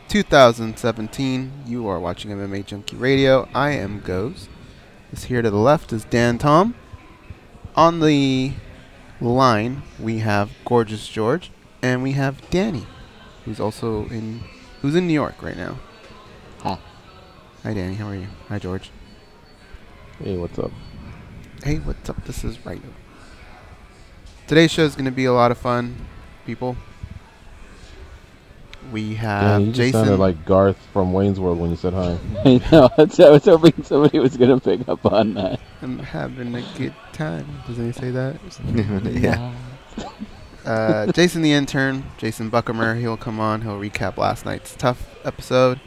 2017. You are watching MMA Junkie Radio. I am Goes. This here to the left is Dan Tom. On the line, we have Gorgeous George, and we have Danny, who's in New York right now. Hi. Hi, Danny. How are you? Hi, George. Hey, what's up? Hey, what's up? This is Rhino. Today's show is going to be a lot of fun, people. We have you Jason. Just sounded like Garth from Wayne's World when you said hi. I know. I was hoping somebody was going to pick up on that. I'm having a good time. Doesn't he say that? Yeah. Jason the intern, Jason Buchamer, he'll come on. He'll recap last night's tough episode.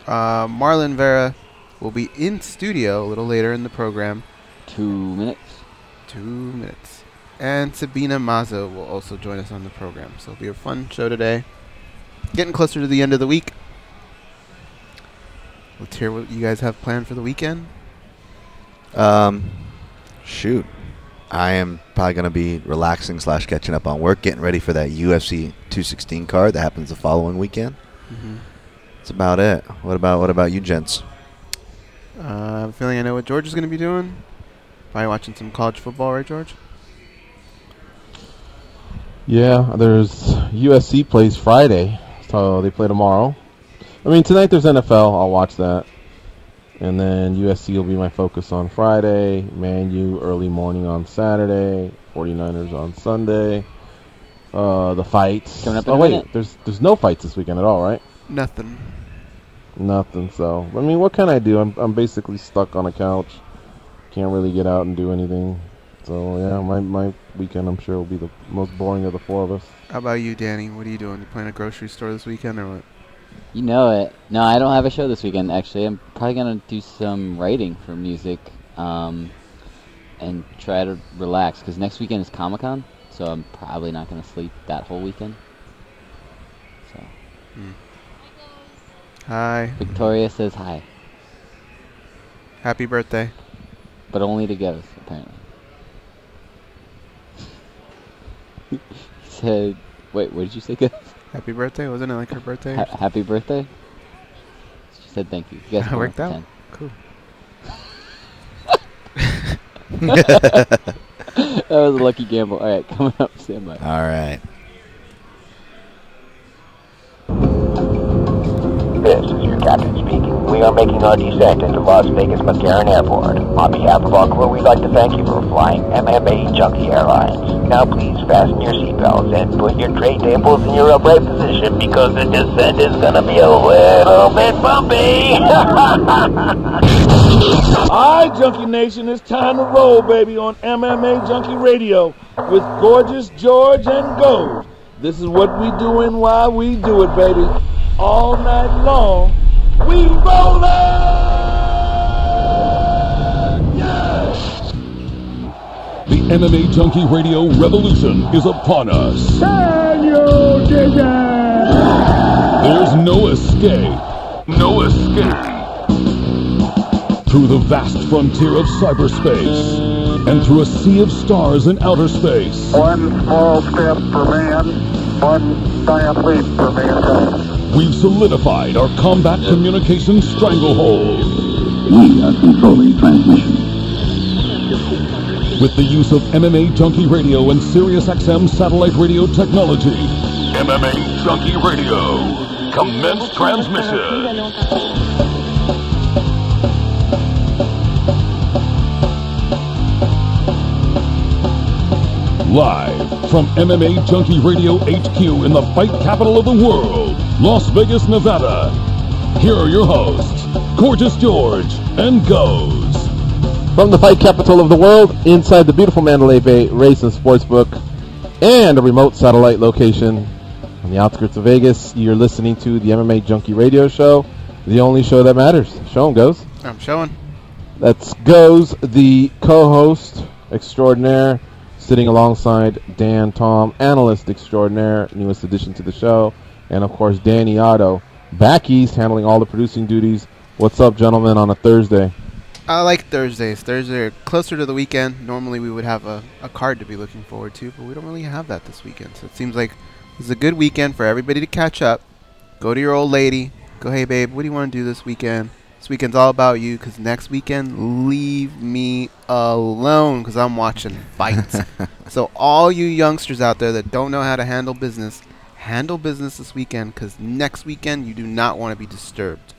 Marlon Vera will be in studio a little later in the program. 2 minutes. 2 minutes. And Sabina Mazo will also join us on the program. So it'll be a fun show today. Getting closer to the end of the week. Let's hear what you guys have planned for the weekend. Shoot. I am probably going to be relaxing / catching up on work, getting ready for that UFC 216 card that happens the following weekend. Mm-hmm. That's about it. What about you gents? I have a feeling I know what George is going to be doing. Probably watching some college football, right, George? Yeah, there's USC plays Friday, so they play tomorrow. I mean, tonight there's NFL. I'll watch that. And then USC will be my focus on Friday. Man U early morning on Saturday. 49ers on Sunday. The fights. Coming up in oh, a wait. minute. There's no fights this weekend at all, right? Nothing. Nothing. So, I mean, what can I do? I'm basically stuck on a couch. Can't really get out and do anything. So, yeah, my weekend, I'm sure, will be the most boring of the four of us. How about you, Danny? What are you doing? You playing a grocery store this weekend or what? You know it. No, I don't have a show this weekend, actually. I'm probably going to do some writing for music and try to relax, because next weekend is Comic-Con, so I'm probably not going to sleep that whole weekend. So. Hi. Victoria says hi. Happy birthday. But only to Ghost, apparently. He said, wait, what did you say, Ghost? Happy birthday? Wasn't it like her birthday? Happy birthday? She said thank you. You guys It worked out. 10. Cool. That was a lucky gamble. All right, coming up, stand by. All right. This is your captain speaking. We are making our descent into Las Vegas McCarran Airport. On behalf of our crew, we'd like to thank you for flying MMAjunkie Airlines. Now please fasten your seatbelts and put your tray tables in your upright position, because the descent is going to be a little bit bumpy. Alright, Junkie Nation, it's time to roll, baby, on MMA Junkie Radio with Gorgeous George and Gold. This is what we do and why we do it, baby. All night long, we rollin'! Yes! The MMA Junkie Radio revolution is upon us. Can you dig it? There's no escape. No escape. Through the vast frontier of cyberspace and through a sea of stars in outer space. One small step for man, one giant leap for mankind. We've solidified our combat communication stranglehold. We are controlling transmission. With the use of MMA Junkie Radio and SiriusXM satellite radio technology. MMA Junkie Radio. Commence transmission. Live from MMA Junkie Radio HQ in the fight capital of the world, Las Vegas, Nevada. Here are your hosts, Gorgeous George and Goes. From the fight capital of the world, inside the beautiful Mandalay Bay Race and Sportsbook, and a remote satellite location on the outskirts of Vegas, you're listening to the MMA Junkie Radio Show, the only show that matters. Show 'em, Goes. I'm showing. That's Goes, the co-host extraordinaire, sitting alongside Dan Tom, analyst extraordinaire, newest addition to the show, and of course Danny Otto, back east, handling all the producing duties. What's up, gentlemen, on a Thursday? I like Thursdays. Thursdays are closer to the weekend. Normally we would have a card to be looking forward to, but we don't really have that this weekend. So it seems like it's a good weekend for everybody to catch up Go to your old lady. Go, hey, babe, what do you want to do this weekend? This weekend's all about you because next weekend, leave me alone because I'm watching fights. So all you youngsters out there that don't know how to handle business this weekend because next weekend you do not want to be disturbed.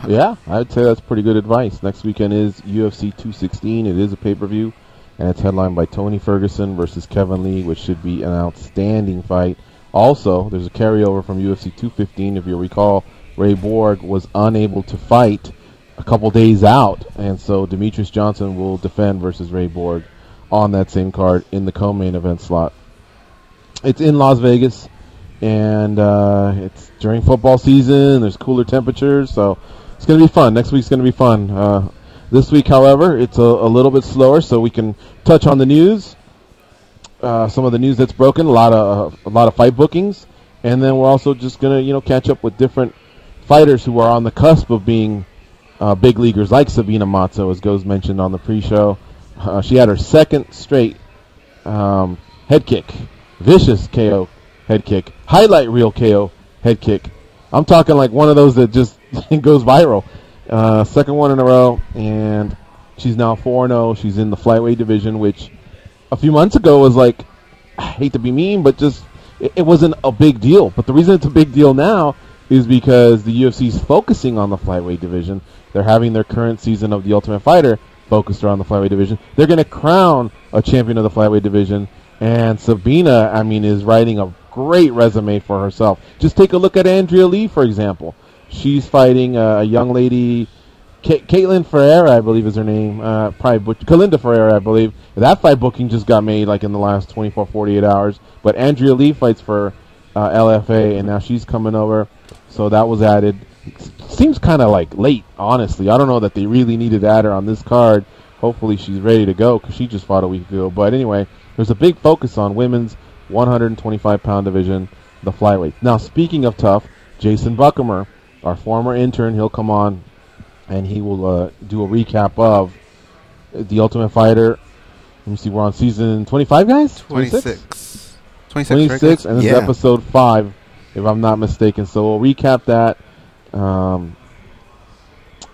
Yeah, I'd say that's pretty good advice. Next weekend is UFC 216. It is a pay-per-view, and it's headlined by Tony Ferguson versus Kevin Lee, which should be an outstanding fight. Also, there's a carryover from UFC 215. If you recall, Ray Borg was unable to fight a couple days out, and so Demetrius Johnson will defend versus Ray Borg on that same card in the co-main event slot. It's in Las Vegas, and it's during football season. There's cooler temperatures, so it's going to be fun. Next week's going to be fun. This week, however, it's a little bit slower, so we can touch on the news. Some of the news that's broken, a lot of fight bookings, and then we're also just gonna catch up with different fighters who are on the cusp of being big leaguers, like Sabina Mazo, as Goes mentioned on the pre-show. She had her second straight head kick, vicious KO head kick, highlight reel KO head kick. I'm talking like one of those that just goes viral. Second one in a row, and she's now 4-0. She's in the flyweight division, which a few months ago was like, I hate to be mean, but just it wasn't a big deal. But the reason it's a big deal now is because the UFC is focusing on the flyweight division. They're having their current season of The Ultimate Fighter focused around the flyweight division. They're going to crown a champion of the flyweight division, and Sabina, is writing a great resume for herself. Just take a look at Andrea Lee, for example. She's fighting a young lady, Caitlin Ferreira, I believe is her name. Kalinda Ferreira, I believe. That fight booking just got made like in the last 24, 48 hours. But Andrea Lee fights for LFA, and now she's coming over. So that was added. Seems kind of like late, honestly. I don't know that they really needed to add her on this card. Hopefully she's ready to go because she just fought a week ago. But anyway, there's a big focus on women's 125-pound division, the flyweight. Now, speaking of tough, Jason Buchamer, our former intern, he'll come on and he will do a recap of The Ultimate Fighter. Let me see, we're on season 25, guys? 26. 26, right? And this is episode 5, if I'm not mistaken. So we'll recap that.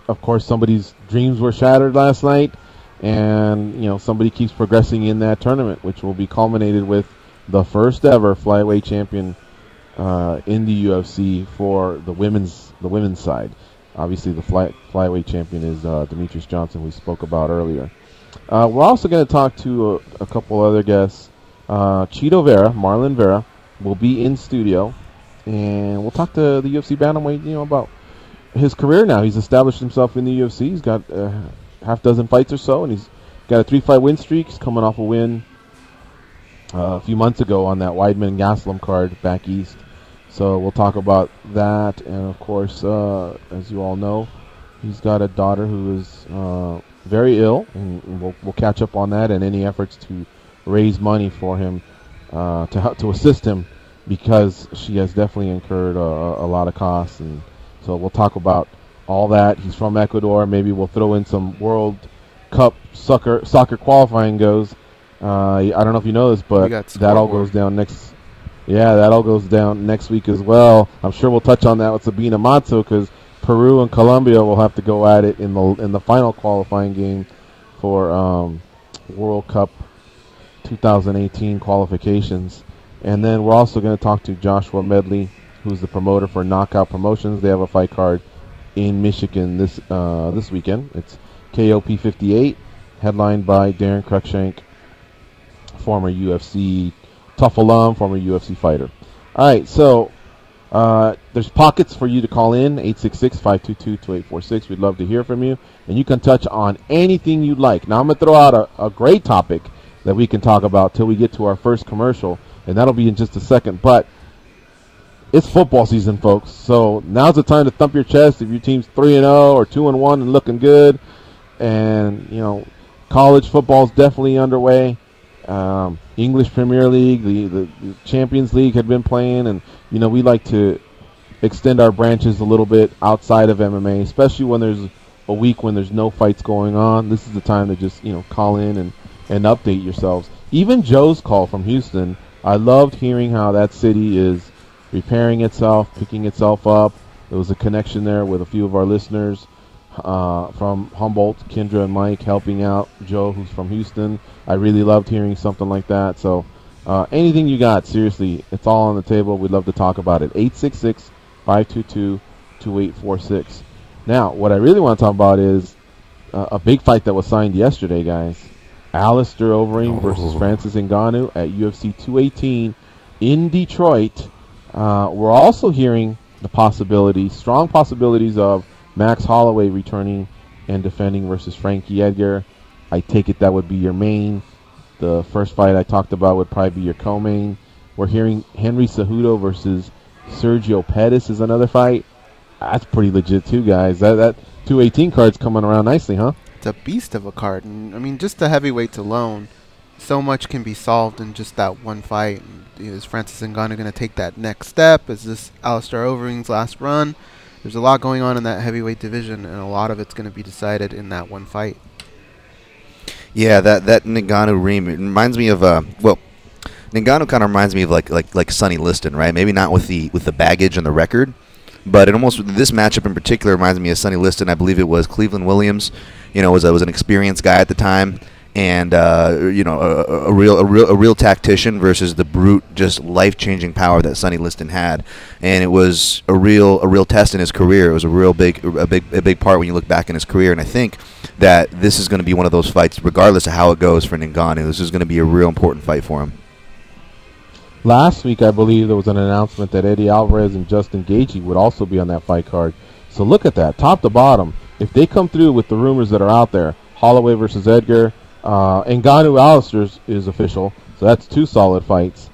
Of course, somebody's dreams were shattered last night, and somebody keeps progressing in that tournament, which will be culminated with the first ever flyweight champion in the UFC for the women's side. Obviously, the flyweight champion is Demetrius Johnson, we spoke about earlier. We're also going to talk to a couple other guests. Cheeto Vera, Marlon Vera, will be in studio, and we'll talk to the UFC bantamweight, about his career now. He's established himself in the UFC. He's got half dozen fights or so, and he's got a 3-fight win streak. He's coming off a win a few months ago on that Weidman Gastelum card back east. So we'll talk about that, and of course, as you all know, he's got a daughter who is very ill, and we'll catch up on that and any efforts to raise money for him to assist him, because she has definitely incurred a lot of costs, and so we'll talk about all that. He's from Ecuador. Maybe we'll throw in some World Cup soccer qualifying goes. I don't know if you know this, but that all goes down next. Yeah, that all goes down next week as well. I'm sure we'll touch on that with Sabina Mazo, because Peru and Colombia will have to go at it in the final qualifying game for World Cup 2018 qualifications. And then we're also going to talk to Joshua Medley, who's the promoter for Knockout Promotions. They have a fight card in Michigan this weekend. It's KOP 58, headlined by Darren Cruikshank, former UFC tough alum, former UFC fighter. All right, so there's pockets for you to call in, 866-522-2846. We'd love to hear from you, and you can touch on anything you'd like. Now, I'm going to throw out a great topic that we can talk about till we get to our first commercial, and that'll be in just a second. But it's football season, folks, so now's the time to thump your chest if your team's 3-0 or 2-1 and looking good. And, college football's definitely underway. English Premier League, the Champions League had been playing, and we like to extend our branches a little bit outside of MMA, especially when there's a week when there's no fights going on. This is the time to just call in and update yourselves. Even Joe's call from Houston, I loved hearing how that city is repairing itself, picking itself up. There was a connection there with a few of our listeners from Humboldt, Kendra and Mike, helping out Joe, who's from Houston. I really loved hearing something like that. So anything you got, seriously, it's all on the table. We'd love to talk about it. 866-522-2846. Now, what I really want to talk about is a big fight that was signed yesterday, guys. Alistair Overeem versus Francis Ngannou at UFC 218 in Detroit. We're also hearing the possibilities, strong possibilities of Max Holloway returning and defending versus Frankie Edgar. I take it that would be your main. The first fight I talked about would probably be your co-main. We're hearing Henry Cejudo versus Sergio Pettis is another fight. That's pretty legit too, guys. That 218 card's coming around nicely, huh? It's a beast of a card. And, I mean, just the heavyweights alone, so much can be solved in just that one fight. Is Francis Ngannou going to take that next step? Is this Alistair Overeem's last run? There's a lot going on in that heavyweight division, and a lot of it's going to be decided in that one fight. Yeah, that Ngannou-Reem reminds me of Ngannou kind of reminds me of like Sonny Liston, right? Maybe not with the baggage and the record, but it almost, this matchup in particular reminds me of Sonny Liston. I believe it was Cleveland Williams, was an experienced guy at the time, and a real tactician versus the brute, just life-changing power that Sonny Liston had, and it was a real test in his career. It was a big part when you look back in his career, and I think that this is going to be one of those fights, regardless of how it goes for Ngannou. This is going to be a real important fight for him. Last week, I believe there was an announcement that Eddie Alvarez and Justin Gaethje would also be on that fight card. So look at that, top to bottom. If they come through with the rumors that are out there, Holloway versus Edgar, Ngannou Alistair is official, so that's two solid fights.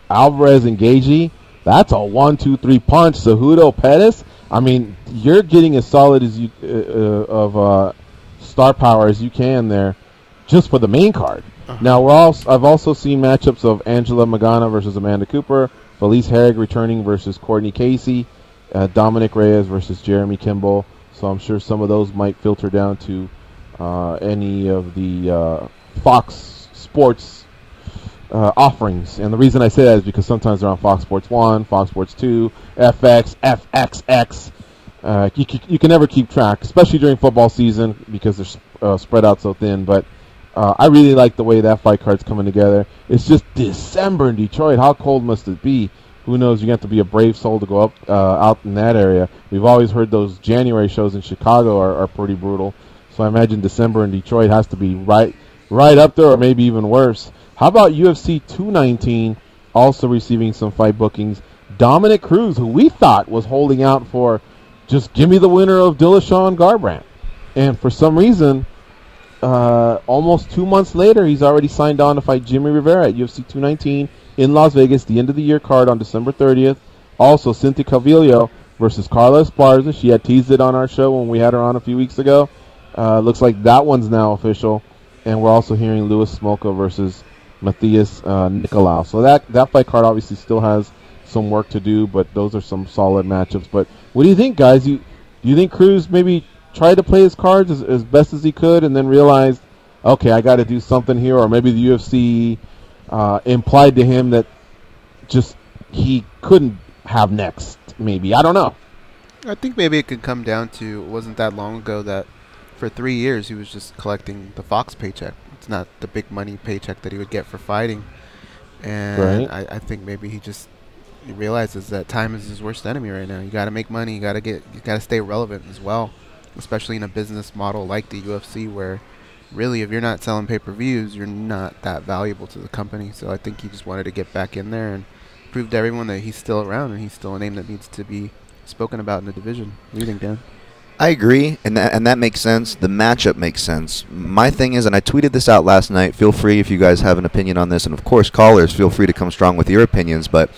Alvarez and Gaethje, that's a 1-2-3 punch. Cejudo Pettis, I mean, you're getting as solid as you of star power as you can there, just for the main card. Now I've also seen matchups of Angela Magana versus Amanda Cooper, Felice Herrig returning versus Courtney Casey, Dominic Reyes versus Jeremy Kimball. So I'm sure some of those might filter down to any of the Fox Sports offerings. And the reason I say that is because sometimes they're on Fox Sports 1, Fox Sports 2, FX, FXX. You can never keep track, especially during football season because they're spread out so thin. But I really like the way that fight card's coming together. It's just December in Detroit. How cold must it be? Who knows? You have to be a brave soul to go up out in that area. We've always heard those January shows in Chicago are pretty brutal. So I imagine December in Detroit has to be right up there, or maybe even worse. How about UFC 219 also receiving some fight bookings? Dominic Cruz, who we thought was holding out for just give me the winner of Dillashaw Garbrandt. And for some reason, almost 2 months later, he's already signed on to fight Jimmy Rivera at UFC 219 in Las Vegas, the end of the year card on December 30th. Also, Cynthia Calvillo versus Carla Esparza. She had teased it on our show when we had her on a few weeks ago. Looks like that one's now official. And we're also hearing Louis Smolka versus Matthias Nicolau. So that fight card obviously still has some work to do, but those are some solid matchups. But what do you think, guys? Do you think Cruz maybe tried to play his cards as best as he could and then realized, okay, I got to do something here? Or maybe the UFC implied to him that just he couldn't have next, maybe. I don't know. I think maybe it could come down to, it wasn't that long ago that for 3 years he was just collecting the Fox paycheck. It's not the big money paycheck that he would get for fighting. And right. I think maybe he realizes that time is his worst enemy right now. You got to make money. You got to stay relevant as well, especially in a business model like the UFC, where really, if you're not selling pay-per-views, you're not that valuable to the company. So I think he just wanted to get back in there and prove to everyone that he's still around and he's still a name that needs to be spoken about in the division. What do you think, Dan? I agree, and that makes sense. The matchup makes sense. My thing is, and I tweeted this out last night, feel free if you guys have an opinion on this, and of course, callers, feel free to come strong with your opinions, but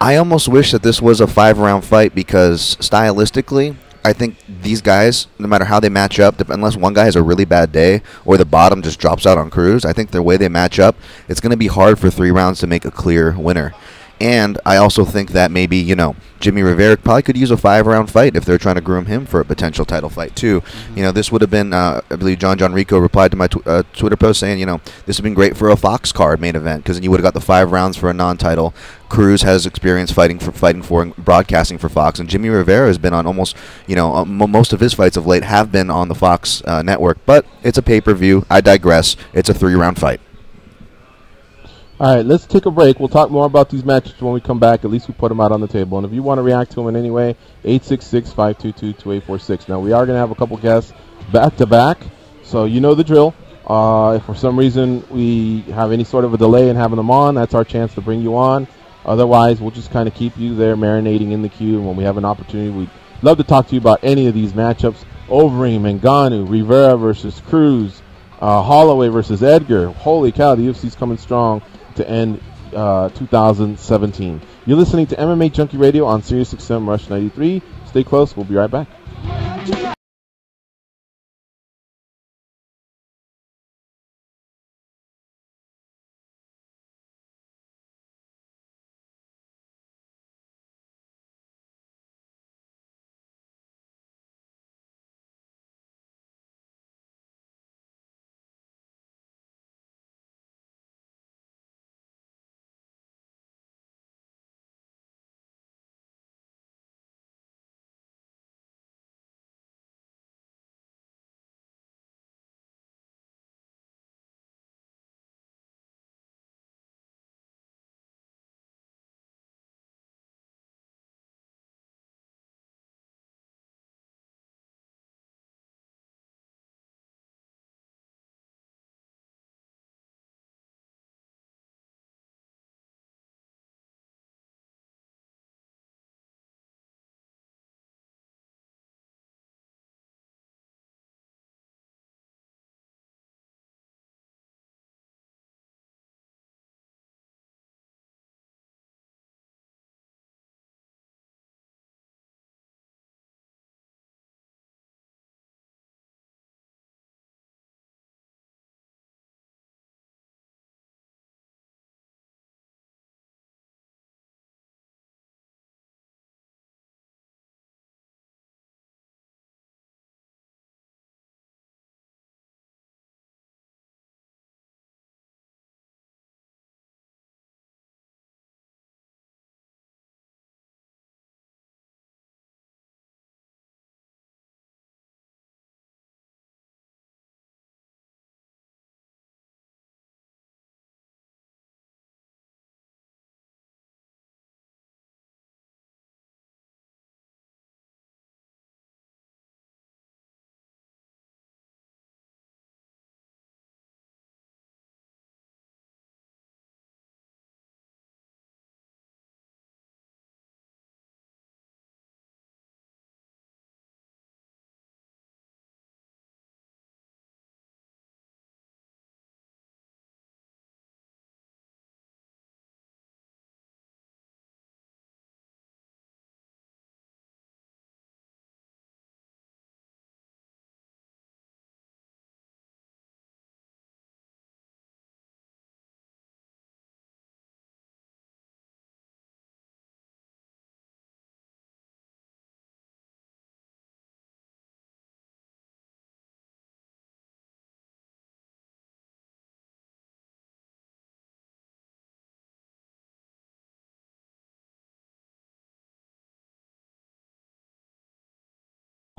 I almost wish that this was a 5-round fight because stylistically, I think these guys, no matter how they match up, unless one guy has a really bad day or the bottom just drops out on Cruz, I think the way they match up, it's going to be hard for 3 rounds to make a clear winner. And I also think that maybe, Jimmy Rivera probably could use a 5-round fight if they're trying to groom him for a potential title fight, too. This would have been, I believe John Rico replied to my Twitter post saying, this would have been great for a Fox card main event because then you would have got the 5 rounds for a non-title. Cruz has experience fighting for and broadcasting for Fox, and Jimmy Rivera has been on almost, most of his fights of late have been on the Fox network. But it's a pay-per-view. I digress. It's a 3-round fight. All right, let's take a break. We'll talk more about these matches when we come back. At least we put them out on the table. And if you want to react to them in any way, 866-522-2846. Now, we are going to have a couple guests back-to-back, so you know the drill. If for some reason we have any sort of a delay in having them on, that's our chance to bring you on. Otherwise, we'll just kind of keep you there marinating in the queue. And when we have an opportunity, we'd love to talk to you about any of these matchups. Overeem, Ngannou, Rivera versus Cruz, Holloway versus Edgar. Holy cow, the UFC's coming strong to end 2017. You're listening to MMA Junkie Radio on SiriusXM Rush 93. Stay close. We'll be right back.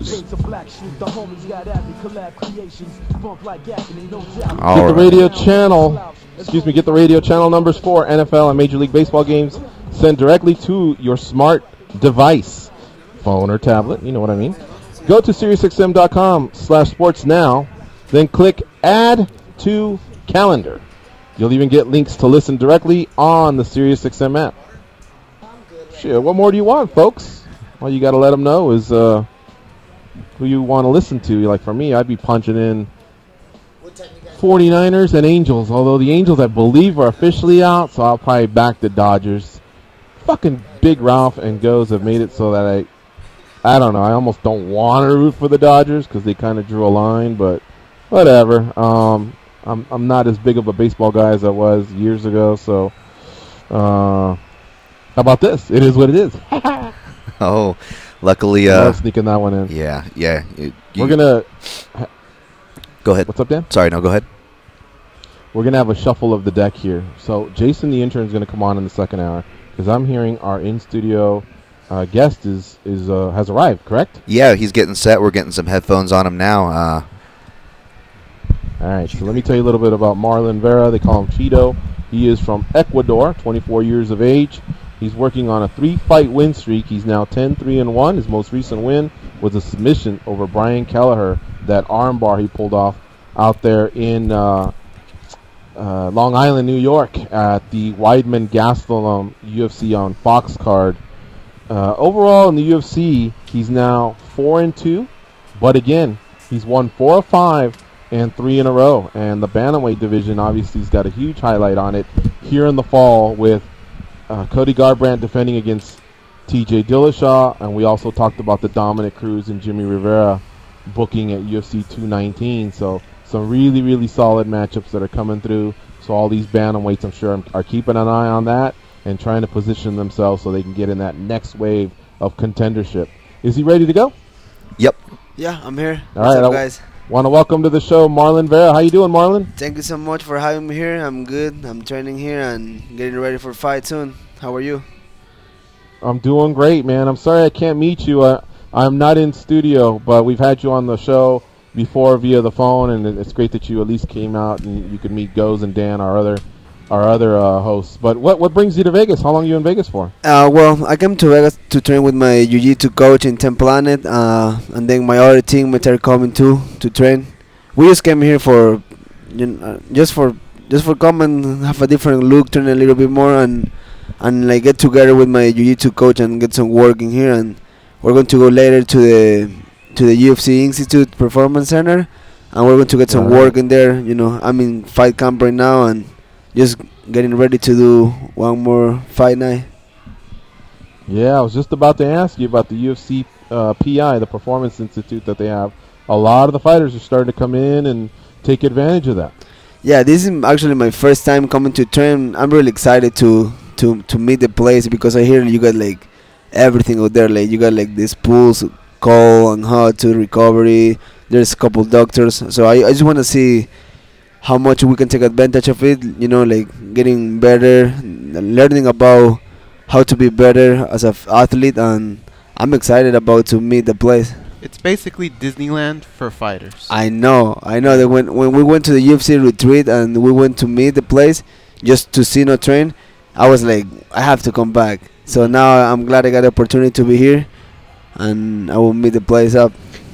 Get the radio channel. Get the radio channel numbers for NFL and Major League Baseball games sent directly to your smart device, phone or tablet. You know what I mean. Go to SiriusXM.com/sports now, then click Add to Calendar. You'll even get links to listen directly on the SiriusXM app. Shit, what more do you want, folks? All you got to let them know is who you want to listen to. Like for me, I'd be punching in 49ers and Angels, although the Angels, I believe, are officially out, so I'll probably back the Dodgers. Fucking Big Ralph and Goes have made it so that I don't know, I almost don't want to root for the Dodgers because they kind of drew a line, but whatever. I'm not as big of a baseball guy as I was years ago, so How about this? It is what it is. Oh, luckily, Love sneaking that one in. yeah. We're gonna Go ahead. What's up, Dan? Sorry, no, go ahead. We're gonna have a shuffle of the deck here. So Jason, the intern, is gonna come on in the second hour because I'm hearing our in-studio guest has arrived. Correct? Yeah, he's getting set. We're getting some headphones on him now. All right. So let me tell you a little bit about Marlon Vera. They call him Cheeto. He is from Ecuador, 24 years of age. He's working on a 3-fight win streak. He's now 10-3-1. His most recent win was a submission over Brian Kelleher. That armbar he pulled off out there in Long Island, New York, at the Weidman Gastelum UFC on Fox card. Overall in the UFC, he's now 4-2, but again, he's won 4 of 5 and 3 in a row. And the bantamweight division obviously has got a huge highlight on it here in the fall with Cody Garbrandt defending against T.J. Dillashaw, and we also talked about the Dominic Cruz and Jimmy Rivera booking at UFC 219. So some really, really solid matchups that are coming through. So all these bantamweights, I'm sure, are keeping an eye on that and trying to position themselves so they can get in that next wave of contendership. Is he ready to go? Yep. Yeah, I'm here. All What's right, up, guys? Want to welcome to the show Marlon Vera. How you doing, Marlon? Thank you so much for having me here. I'm good. I'm training here and getting ready for a fight soon. How are you? I'm doing great, man. I'm sorry I can't meet you. I'm not in studio, but we've had you on the show before via the phone, and it's great that you at least came out and you could meet Goes and Dan, our other hosts. But what brings you to Vegas? How long are you in Vegas for? Well, I came to Vegas to train with my jiu-jitsu coach in 10 Planet, and then my other teammates are coming too to train. We just came here for, just for come and have a different look, train a little bit more, and like get together with my jiu-jitsu coach and get some work in here. And we're going to go later to the UFC Institute Performance Center, and we're going to get some work in there. I'm in fight camp right now and just getting ready to do one more fight night. Yeah, I was just about to ask you about the UFC PI, the Performance Institute that they have. A lot of the fighters are starting to come in and take advantage of that. Yeah, this is actually my first time coming to train. I'm really excited to meet the place because I hear you got like everything out there. Like you got like this pools, cold and hot to recovery. There's a couple doctors, so I just want to see how much we can take advantage of it. Like getting better, learning about how to be better as an athlete, and I'm excited about to meet the place. It's basically Disneyland for fighters. I know that when we went to the UFC retreat and we went to meet the place just to see no train, I was like, I have to come back. So now I'm glad I got the opportunity to be here, and I will meet the place up.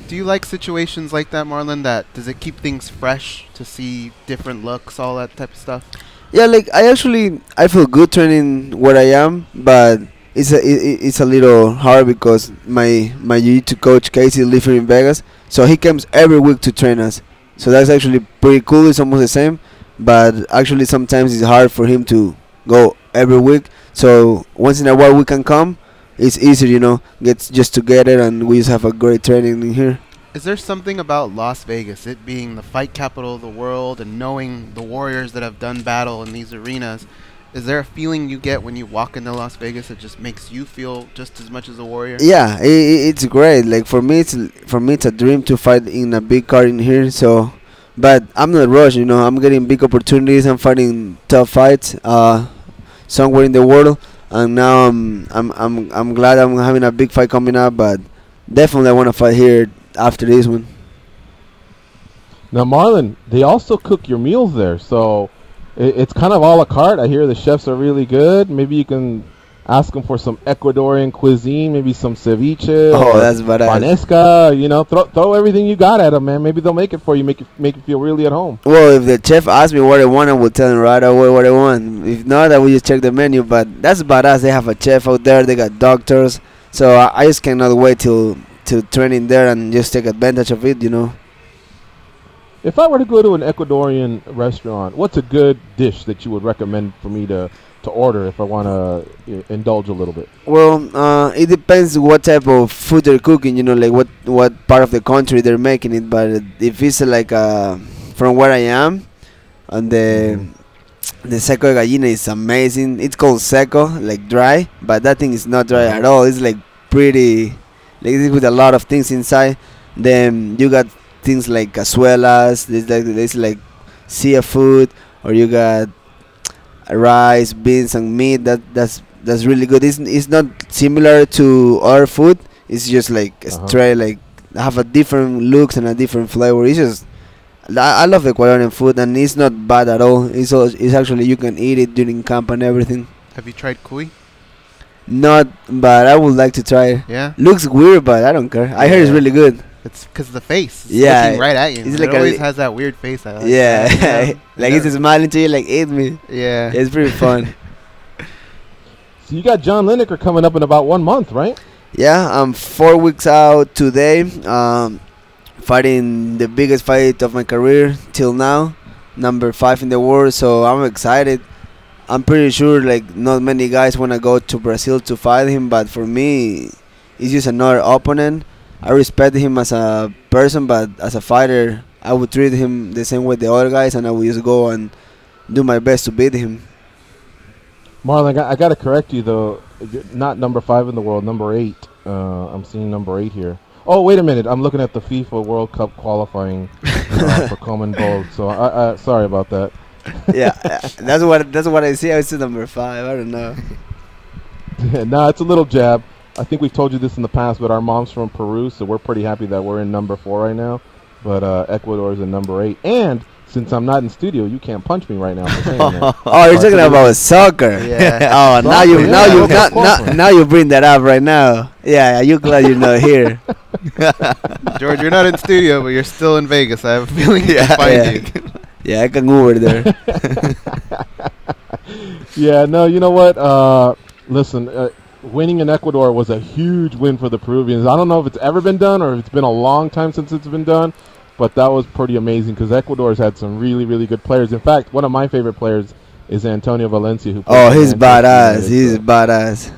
Do you like situations like that, Marlon? Does it keep things fresh to see different looks, all that type of stuff? Yeah, like I feel good training where I am, but it's a little hard because my jiu-jitsu coach Casey lives here in Vegas, so he comes every week to train us. So that's actually pretty cool. It's almost the same, but actually sometimes it's hard for him to go every week. So once in a while we can come. It's easier, get just together and we just have a great training in here. Is there something about Las Vegas, it being the fight capital of the world and knowing the warriors that have done battle in these arenas, is there a feeling you get when you walk into Las Vegas that just makes you feel just as much as a warrior? Yeah, it's great. Like for me, it's a dream to fight in a big card in here. So, but I'm not rushed. I'm getting big opportunities. I'm fighting tough fights somewhere in the world, and now I'm glad I'm having a big fight coming up. But definitely, I want to fight here after this one. Now, Marlon, they also cook your meals there, so it's kind of a la carte. I hear the chefs are really good. Maybe you can ask them for some Ecuadorian cuisine, maybe some ceviche. Oh, that's badass. Panesca, throw everything you got at them, man. Maybe they'll make it for you, make you feel really at home. Well, if the chef asks me what I want, I will tell him right away what I want. If not, I will just check the menu. But that's badass. They have a chef out there. They got doctors. So I just cannot wait to train in there and just take advantage of it, If I were to go to an Ecuadorian restaurant, what's a good dish that you would recommend for me to order if I want to indulge a little bit? Well, it depends what type of food they're cooking, like what part of the country they're making it. But if it's like from where I am, on the The seco de gallina is amazing. It's called seco, like dry, but that thing is not dry at all. It's like pretty, like it's with a lot of things inside. Then you got things like cazuelas. There's like seafood, or you got rice, beans, and meat. That's really good. It's not similar to our food. It's just like straight, like have a different looks and a different flavor. It's just I love Ecuadorian food, and it's not bad at all. It's actually you can eat it during camp and everything. Have you tried cuy? Not, but I would like to try it. Yeah. Looks weird, but I don't care. I heard it's really good. It's because of the face. It's Yeah, looking right at you. it's It like always has that weird face. I like Yeah, that, you know? like it's smiling to you, like eat me. Yeah. It's pretty fun. So you got John Lineker coming up in about 1 month, right? Yeah, I'm 4 weeks out today. Fighting the biggest fight of my career till now, number 5 in the world. So I'm excited. I'm pretty sure like not many guys want to go to Brazil to fight him, but for me, he's just another opponent. I respect him as a person, but as a fighter, I would treat him the same way the other guys, and I would just go and do my best to beat him. Marlon, I got to correct you, though. You're not number 5 in the world, number 8. I'm seeing number 8 here. Oh, wait a minute. I'm looking at the FIFA World Cup qualifying for Common Bold. So, sorry about that. Yeah, that's what I see. I see number 5. I don't know. No, it's a little jab. I think we've told you this in the past, but our mom's from Peru, so we're pretty happy that we're in number 4 right now. But Ecuador is in number 8. And since I'm not in studio, you can't punch me right now for saying that. Oh, you're talking about soccer. Yeah. Oh, Soccer, now you bring that up right now. Yeah, you glad you're not here. George, you're not in studio, but you're still in Vegas. I have a feeling to find you. Yeah, I can Uber there. Yeah, no, you know what? Listen, winning in Ecuador was a huge win for the Peruvians. I don't know if it's ever been done or if it's been a long time since it's been done, but that was pretty amazing because Ecuador's had some really, really good players. In fact, one of my favorite players is Antonio Valencia. Who he's badass. He's badass.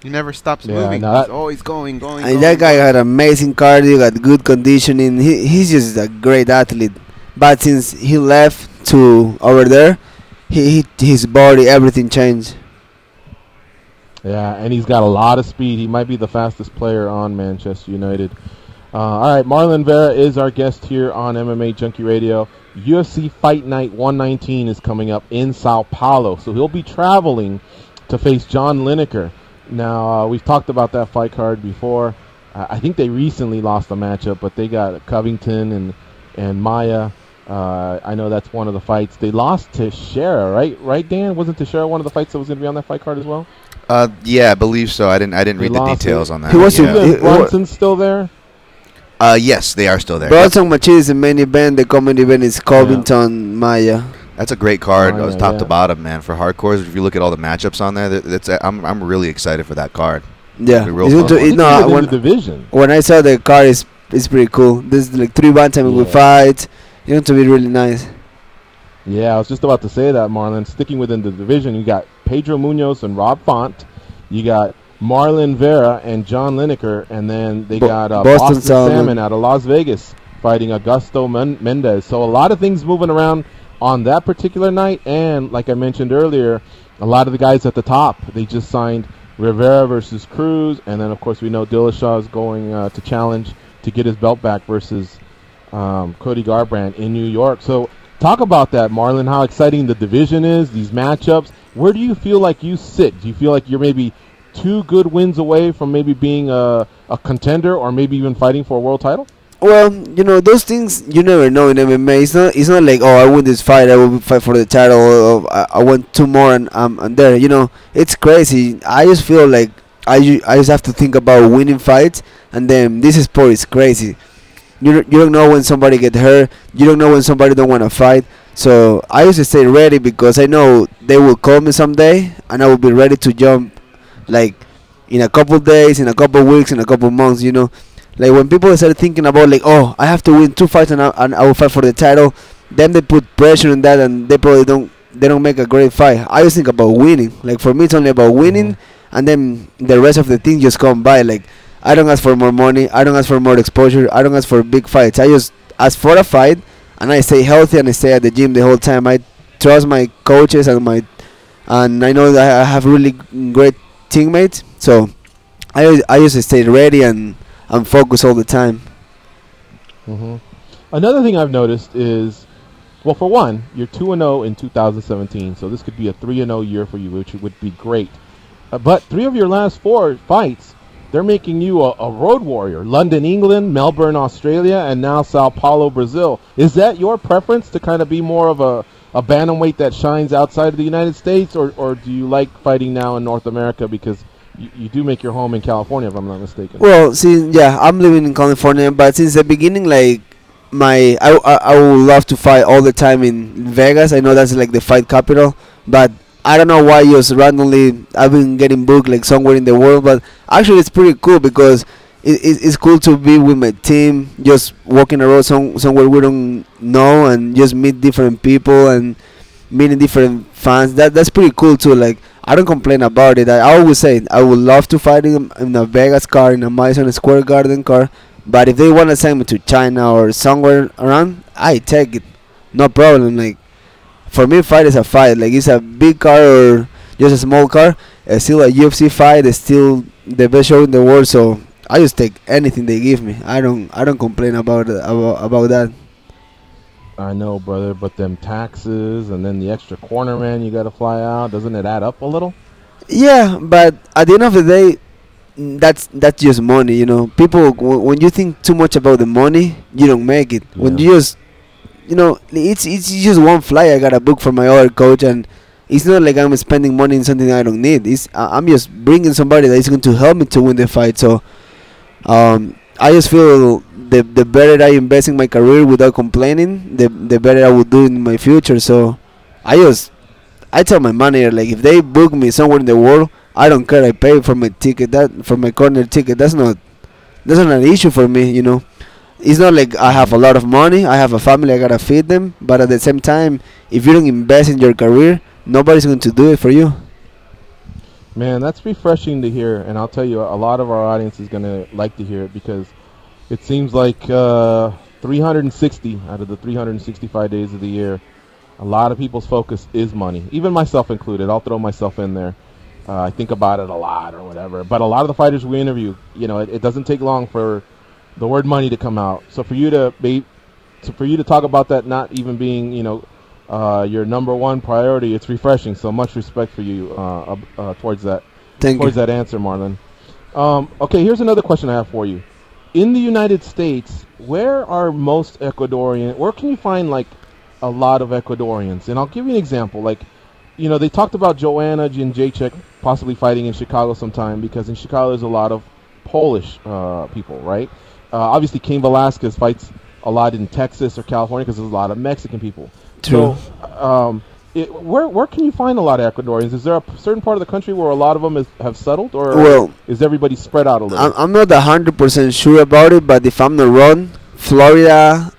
He never stops moving. No, He's always going. And that guy had amazing cardio, got good conditioning. He's just a great athlete. But since he left to over there, his body, everything changed. Yeah, and he's got a lot of speed. He might be the fastest player on Manchester United. All right, Marlon Vera is our guest here on MMA Junkie Radio. UFC Fight Night 119 is coming up in Sao Paulo, so he'll be traveling to face John Lineker. Now, we've talked about that fight card before. I think they recently lost a matchup, but they got Covington and Maya. I know that's one of the fights. They lost to Shera, right, Dan? Wasn't Teixeira one of the fights that was going to be on that fight card as well? Yeah, I believe so. I didn't read the details on that. Bronson's still there? Yes, they are still there. Bronson Machida is the main event. The common event is Covington Maya. That's a great card. It was top to bottom, man. For hardcores, if you look at all the matchups on there, I'm really excited for that card. Yeah, the division. When I saw the card, it's pretty cool. There's like 3 bantamweight fights. It's going to be really nice. Yeah, I was just about to say that, Marlon. Sticking within the division, you got Pedro Munoz and Rob Font. You got Marlon Vera and John Lineker, and then they got Boston Salmon out of Las Vegas fighting Augusto Mendez. So a lot of things moving around on that particular night, and like I mentioned earlier, a lot of the guys at the top, they just signed Rivera versus Cruz, and then of course we know Dillashaw is going to challenge to get his belt back versus Cody Garbrandt in New York. So talk about that, Marlon, how exciting the division is, these matchups. Where do you feel like you sit? Do you feel like you're maybe 2 good wins away from maybe being a contender or maybe even fighting for a world title? Well, those things you never know in MMA. It's not like, I win this fight, I will fight for the title, or I won 2 more and I'm there. It's crazy. I just feel like I just have to think about winning fights, and then this sport is crazy. You don't know when somebody get hurt. You don't know when somebody don't want to fight. So I used to stay ready because I know they will call me someday, and I will be ready to jump, like in a couple days, in a couple weeks, in a couple months. Like when people start thinking about like, I have to win 2 fights and I will fight for the title, then they put pressure on that, and they probably don't make a great fight. I just think about winning. Like for me, it's only about winning, and then the rest of the things just come by. Like I don't ask for more money. I don't ask for more exposure. I don't ask for big fights. I just ask for a fight, and I stay healthy and I stay at the gym the whole time. I trust my coaches and I know that I have really great teammates. So I just stay ready and focus all the time. Another thing I've noticed is, well, for one, you're 2-0 in 2017, so this could be a 3-0 year for you, which would be great. But 3 of your last 4 fights, they're making you a road warrior. London, England, Melbourne, Australia, and now Sao Paulo, Brazil. Is that your preference to kind of be more of a bantamweight that shines outside of the United States, or do you like fighting now in North America because you do make your home in California, if I'm not mistaken? Well, I'm living in California, but since the beginning, like I would love to fight all the time in Vegas. I know that's like the fight capital, but I don't know why just randomly I've been getting booked like somewhere in the world. But actually, it's pretty cool because it's cool to be with my team, just walking around somewhere we don't know and just meet different people and meeting different fans. That's pretty cool too. Like, I don't complain about it. I always say I would love to fight in a Vegas car, in a Madison Square Garden car. But if they want to send me to China or somewhere around, I take it, no problem. Like, for me, fight is a fight. Like, it's a big car or just a small car. It's still a UFC fight. It's still the best show in the world. So I just take anything they give me. I don't complain about that. I know, brother, but them taxes and then the extra cornerman you got to fly out, doesn't it add up a little? Yeah, but at the end of the day, that's just money, you know. People, when you think too much about the money, you don't make it. Yeah. When you just, you know, it's just one flight I got to book for my other coach, and it's not like I'm spending money in something I don't need. I'm just bringing somebody that is going to help me to win the fight. So I just feel the better I invest in my career without complaining, the better I will do in my future. So I tell my manager, like, if they book me somewhere in the world, I don't care. I pay for my ticket, for my corner ticket. That's not an issue for me, you know. It's not like I have a lot of money. I have a family. I gotta feed them. But at the same time, if you don't invest in your career, nobody's going to do it for you. Man, that's refreshing to hear, and I'll tell you, a lot of our audience is gonna like to hear it because it seems like 360 out of the 365 days of the year, a lot of people's focus is money, even myself included. I'll throw myself in there. I think about it a lot or whatever. But a lot of the fighters we interview, you know, it doesn't take long for the word money to come out. So for you to talk about that not even being, you know, your number one priority, it's refreshing. So much respect for you towards that. Towards that answer, Marlon. Okay, here's another question I have for you. In the United States, where are most Ecuadorian? Where can you find like a lot of Ecuadorians? And I'll give you an example. Like, you know, they talked about Joanna Jędrzejczyk possibly fighting in Chicago sometime because in Chicago there's a lot of Polish people, right? Obviously, Cain Velasquez fights a lot in Texas or California because there's a lot of Mexican people. True. So, where can you find a lot of Ecuadorians? Is there a certain part of the country where a lot of them have settled, or is everybody spread out a little? I'm not 100% sure about it, but if I'm not wrong, Florida,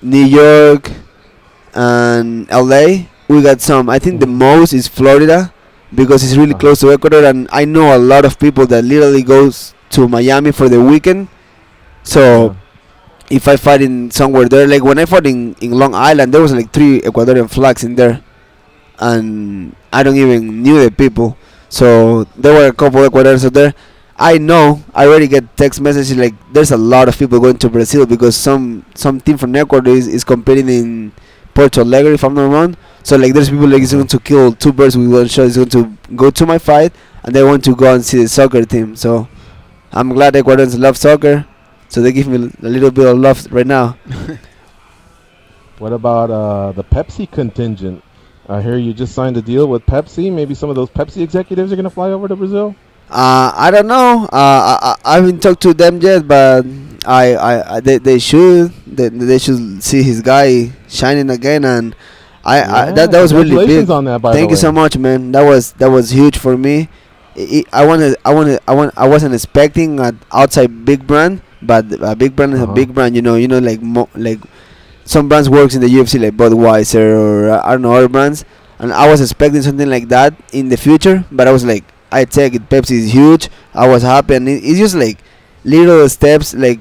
New York, and LA, we got some. I think the most is Florida because it's really close to Ecuador, and I know a lot of people that literally goes to Miami for the weekend. So if I fight in somewhere there, like when I fought in Long Island, there was like 3 Ecuadorian flags in there, and I don't even knew the people. So there were a couple Ecuadorians out there. I know I already get text messages like there's a lot of people going to Brazil because some team from Ecuador is competing in Porto Alegre, if I'm not wrong. So like there's people like it's going to kill 2 birds with one shot. It's going to go to my fight, and they want to go and see the soccer team. So I'm glad Ecuadorians love soccer. So they give me a little bit of love right now. What about the Pepsi contingent? I hear you just signed a deal with Pepsi. Maybe some of those Pepsi executives are going to fly over to Brazil? I don't know. I haven't talked to them yet, but they should see his guy shining again, and that was really big. On that, Thank you so much, man. That was huge for me. I wasn't expecting an outside big brand, but a big brand is a big brand. You know, like some brands works in the UFC, like Budweiser or I don't know, other brands. And I was expecting something like that in the future, but I was like, I take it. Pepsi is huge. I was happy, and it's just like little steps, like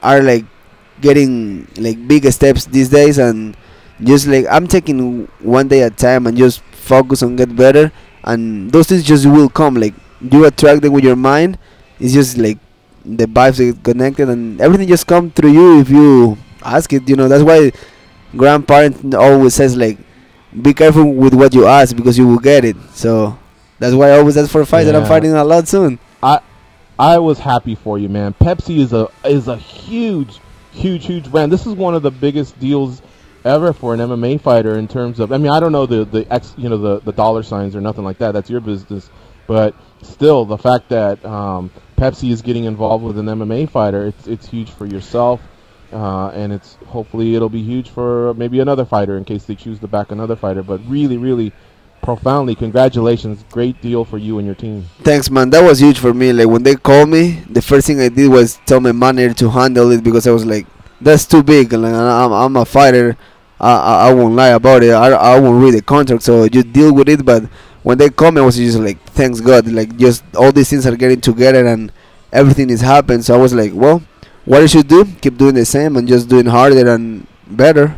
are like getting like bigger steps these days, and just like I'm taking one day at a time and just focus on get better, and those things just will come. Like you attract them with your mind. It's just like the vibes get connected, and everything just come through you if you ask it. That's why grandparent always says like, be careful with what you ask because you will get it. So that's why I always ask for a fight that I'm fighting a lot soon. I was happy for you, man. Pepsi is a huge brand. This is one of the biggest deals ever for an MMA fighter in terms of. I mean, I don't know the dollar signs or nothing like that. That's your business. But still, the fact that Pepsi is getting involved with an MMA fighter, it's huge for yourself, and hopefully it'll be huge for maybe another fighter in case they choose to back another fighter. But really profoundly, congratulations. Great deal for you and your team. Thanks, man. That was huge for me. Like when they called me, the first thing I did was tell my manager to handle it because I was like, that's too big. Like, I'm a fighter. I won't lie about it. I won't read the contract, so you deal with it. But when they called me, I was just like, thanks God. Like just all these things are getting together and everything is happening. So I was like, well, what I should do? Keep doing the same and just doing harder and better.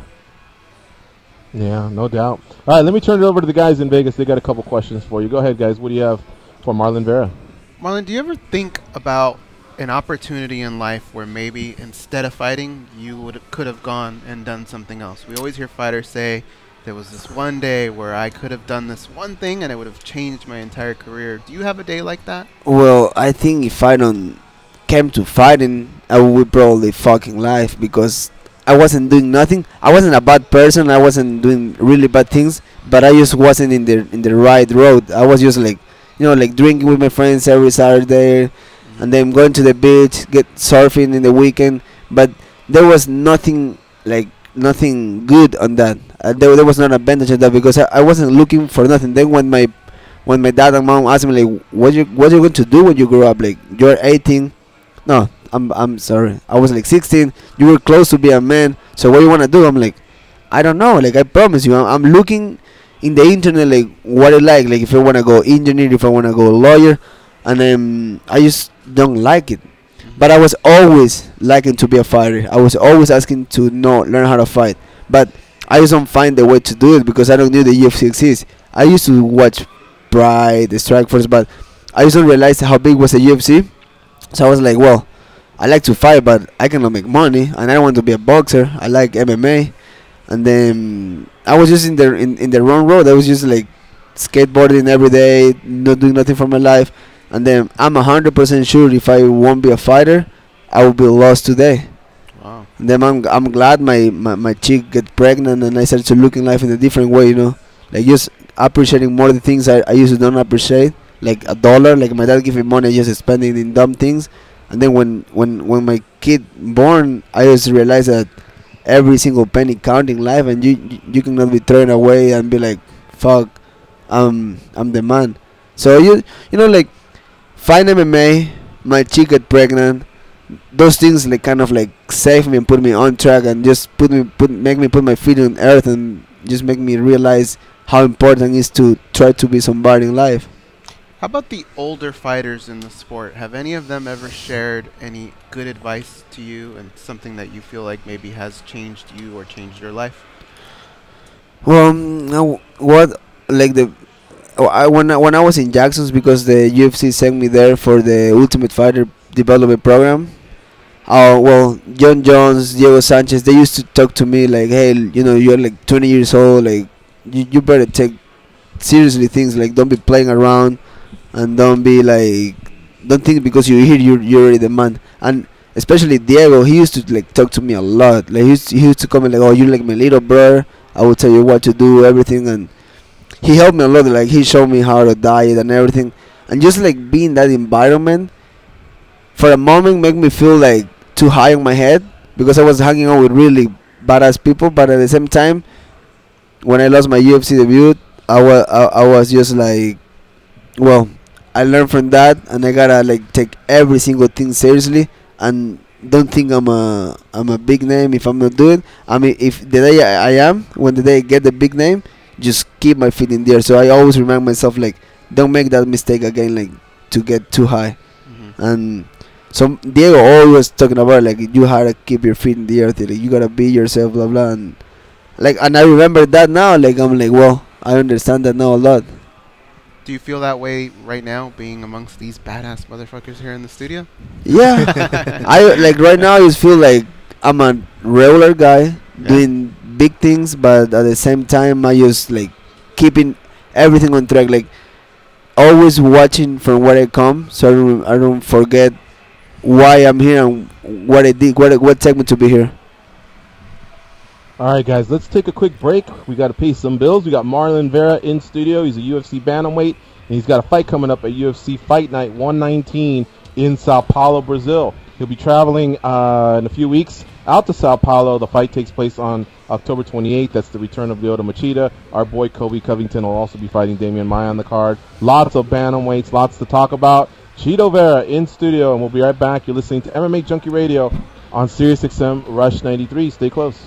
Yeah, no doubt. All right, let me turn it over to the guys in Vegas. They got a couple questions for you. Go ahead, guys. What do you have for Marlon Vera? Marlon, do you ever think about an opportunity in life where maybe instead of fighting, you could have gone and done something else? We always hear fighters say, there was this one day where I could have done this one thing and it would have changed my entire career. Do you have a day like that? Well, I think if I don't came to fighting, I would probably fucking life because I wasn't doing nothing. I wasn't a bad person. I wasn't doing really bad things, but I just wasn't in the right road. I was just like, like drinking with my friends every Saturday, and then going to the beach, get surfing in the weekend. But there was nothing good on that. There was no advantage of that because I wasn't looking for nothing. Then when my dad and mom asked me like, what you going to do when you grow up? Like you're 18. No, I'm sorry. I was like 16. You were close to be a man. So what you want to do? I'm like, I don't know. Like I promise you, I'm looking in the internet like what I like if I want to go engineer, if I want to go lawyer, and I just don't like it. But I was always liking to be a fighter. I was always asking to learn how to fight. But I just don't find the way to do it because I don't know the UFC exists. I used to watch Pride, the Strikeforce, but I just don't realize how big was the UFC. So I was like, well, I like to fight, but I cannot make money, and I don't want to be a boxer. I like MMA, and then I was just in the wrong road. I was just like skateboarding every day, not doing nothing for my life, and then I'm 100% sure if I won't be a fighter, I will be lost today. Wow. And then I'm glad my chick get pregnant, and I started to look in life in a different way, like just appreciating more the things I used to don't appreciate. Like $1, like my dad give me money, I just spend it in dumb things. And then when my kid born, I just realized that every single penny count in life, and you cannot be thrown away and be like, fuck, I'm the man. So you like fight MMA, my chick get pregnant, those things like kind of like save me and put me on track and just make me put my feet on earth and just make me realize how important it is to try to be somebody in life. How about the older fighters in the sport? Have any of them ever shared any good advice to you and something that you feel like maybe has changed you or changed your life? Well, when I was in Jackson's, because the UFC sent me there for the Ultimate Fighter development program. John Jones, Diego Sanchez, they used to talk to me like, hey, you're like 20 years old, like you better take seriously things, like don't be playing around. And don't think because you're here you're already the man. And especially Diego, he used to like talk to me a lot. Like he used to come and like, oh, you're like my little brother. I will tell you what to do, everything. And he helped me a lot. Like he showed me how to diet and everything. And just like being in that environment, for a moment, made me feel like too high on my head because I was hanging out with really badass people. But at the same time, when I lost my UFC debut, I was just like, well, I learned from that, and I gotta like take every single thing seriously, and don't think I'm a big name if I'm not doing. I mean, if the day I am, when the day I get the big name, just keep my feet in there. So I always remind myself like, don't make that mistake again, like to get too high. And so Diego always talking about like you gotta keep your feet in the earth, like you gotta be yourself, blah blah. And like, and I remember that now. Like, I'm like, well, I understand that now a lot. Do you feel that way right now, being amongst these badass motherfuckers here in the studio? Yeah, I like right now. I just feel like I'm a regular guy doing big things, but at the same time, I just like keeping everything on track. Like always watching from where I come, so I don't forget why I'm here and what I did, what took me to be here. All right, guys, let's take a quick break. We got to pay some bills. We got Marlon Vera in studio. He's a UFC bantamweight, and he's got a fight coming up at UFC Fight Night 119 in Sao Paulo, Brazil. He'll be traveling in a few weeks out to Sao Paulo. The fight takes place on October 28th. That's the return of Lyoto Machida. Our boy Kobe Covington will also be fighting Damian Maia on the card. Lots of bantamweights, lots to talk about. Chito Vera in studio, and we'll be right back. You're listening to MMA Junkie Radio on SiriusXM Rush 93. Stay close.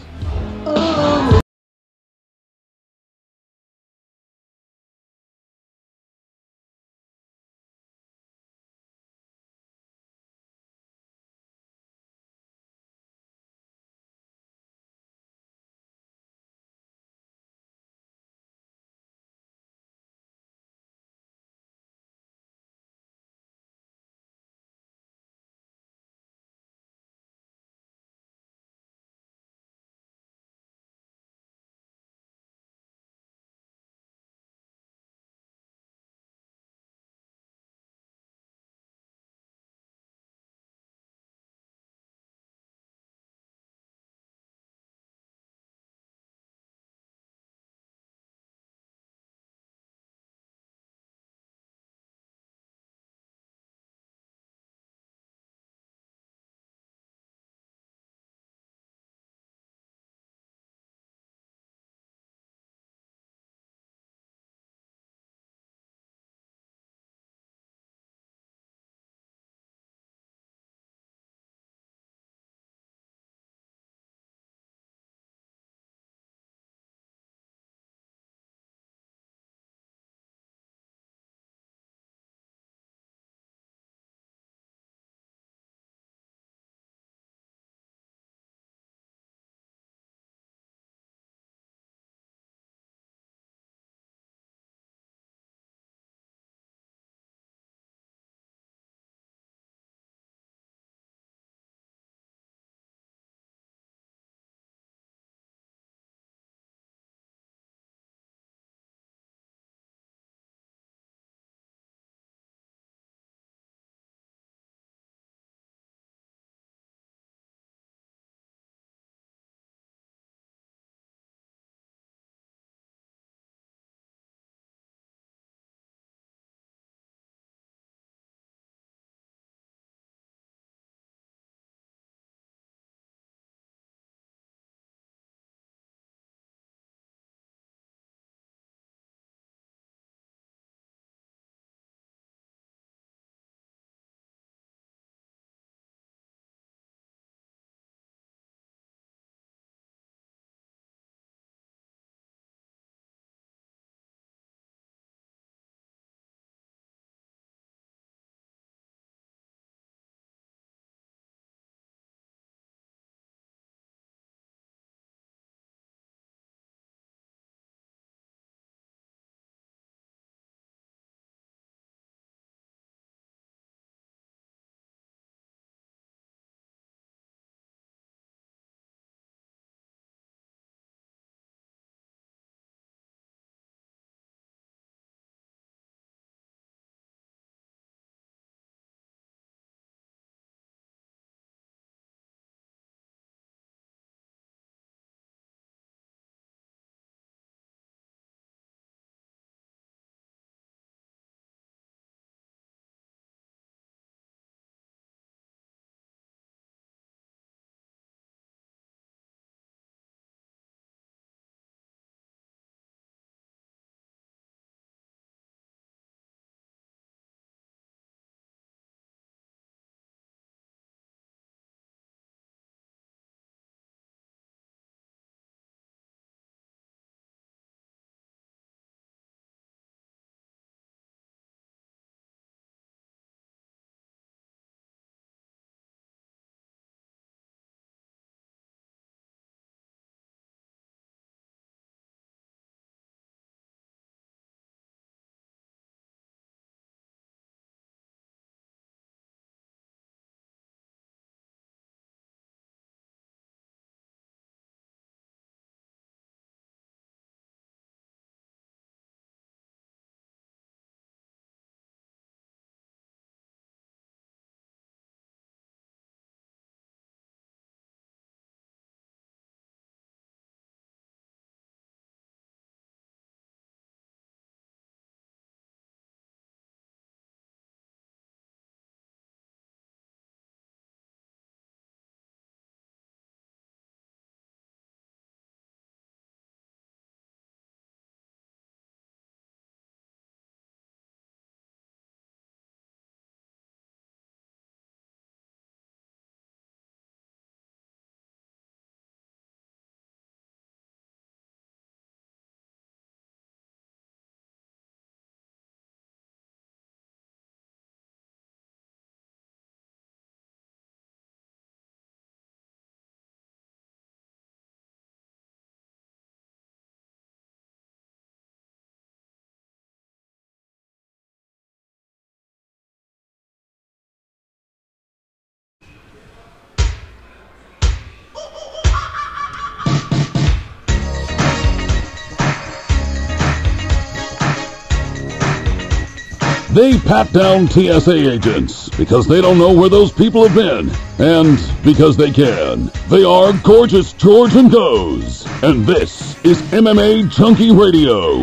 They pat down TSA agents because they don't know where those people have been, and because they can. They are Gorgeous George and Goes, and this is MMA Junkie Radio.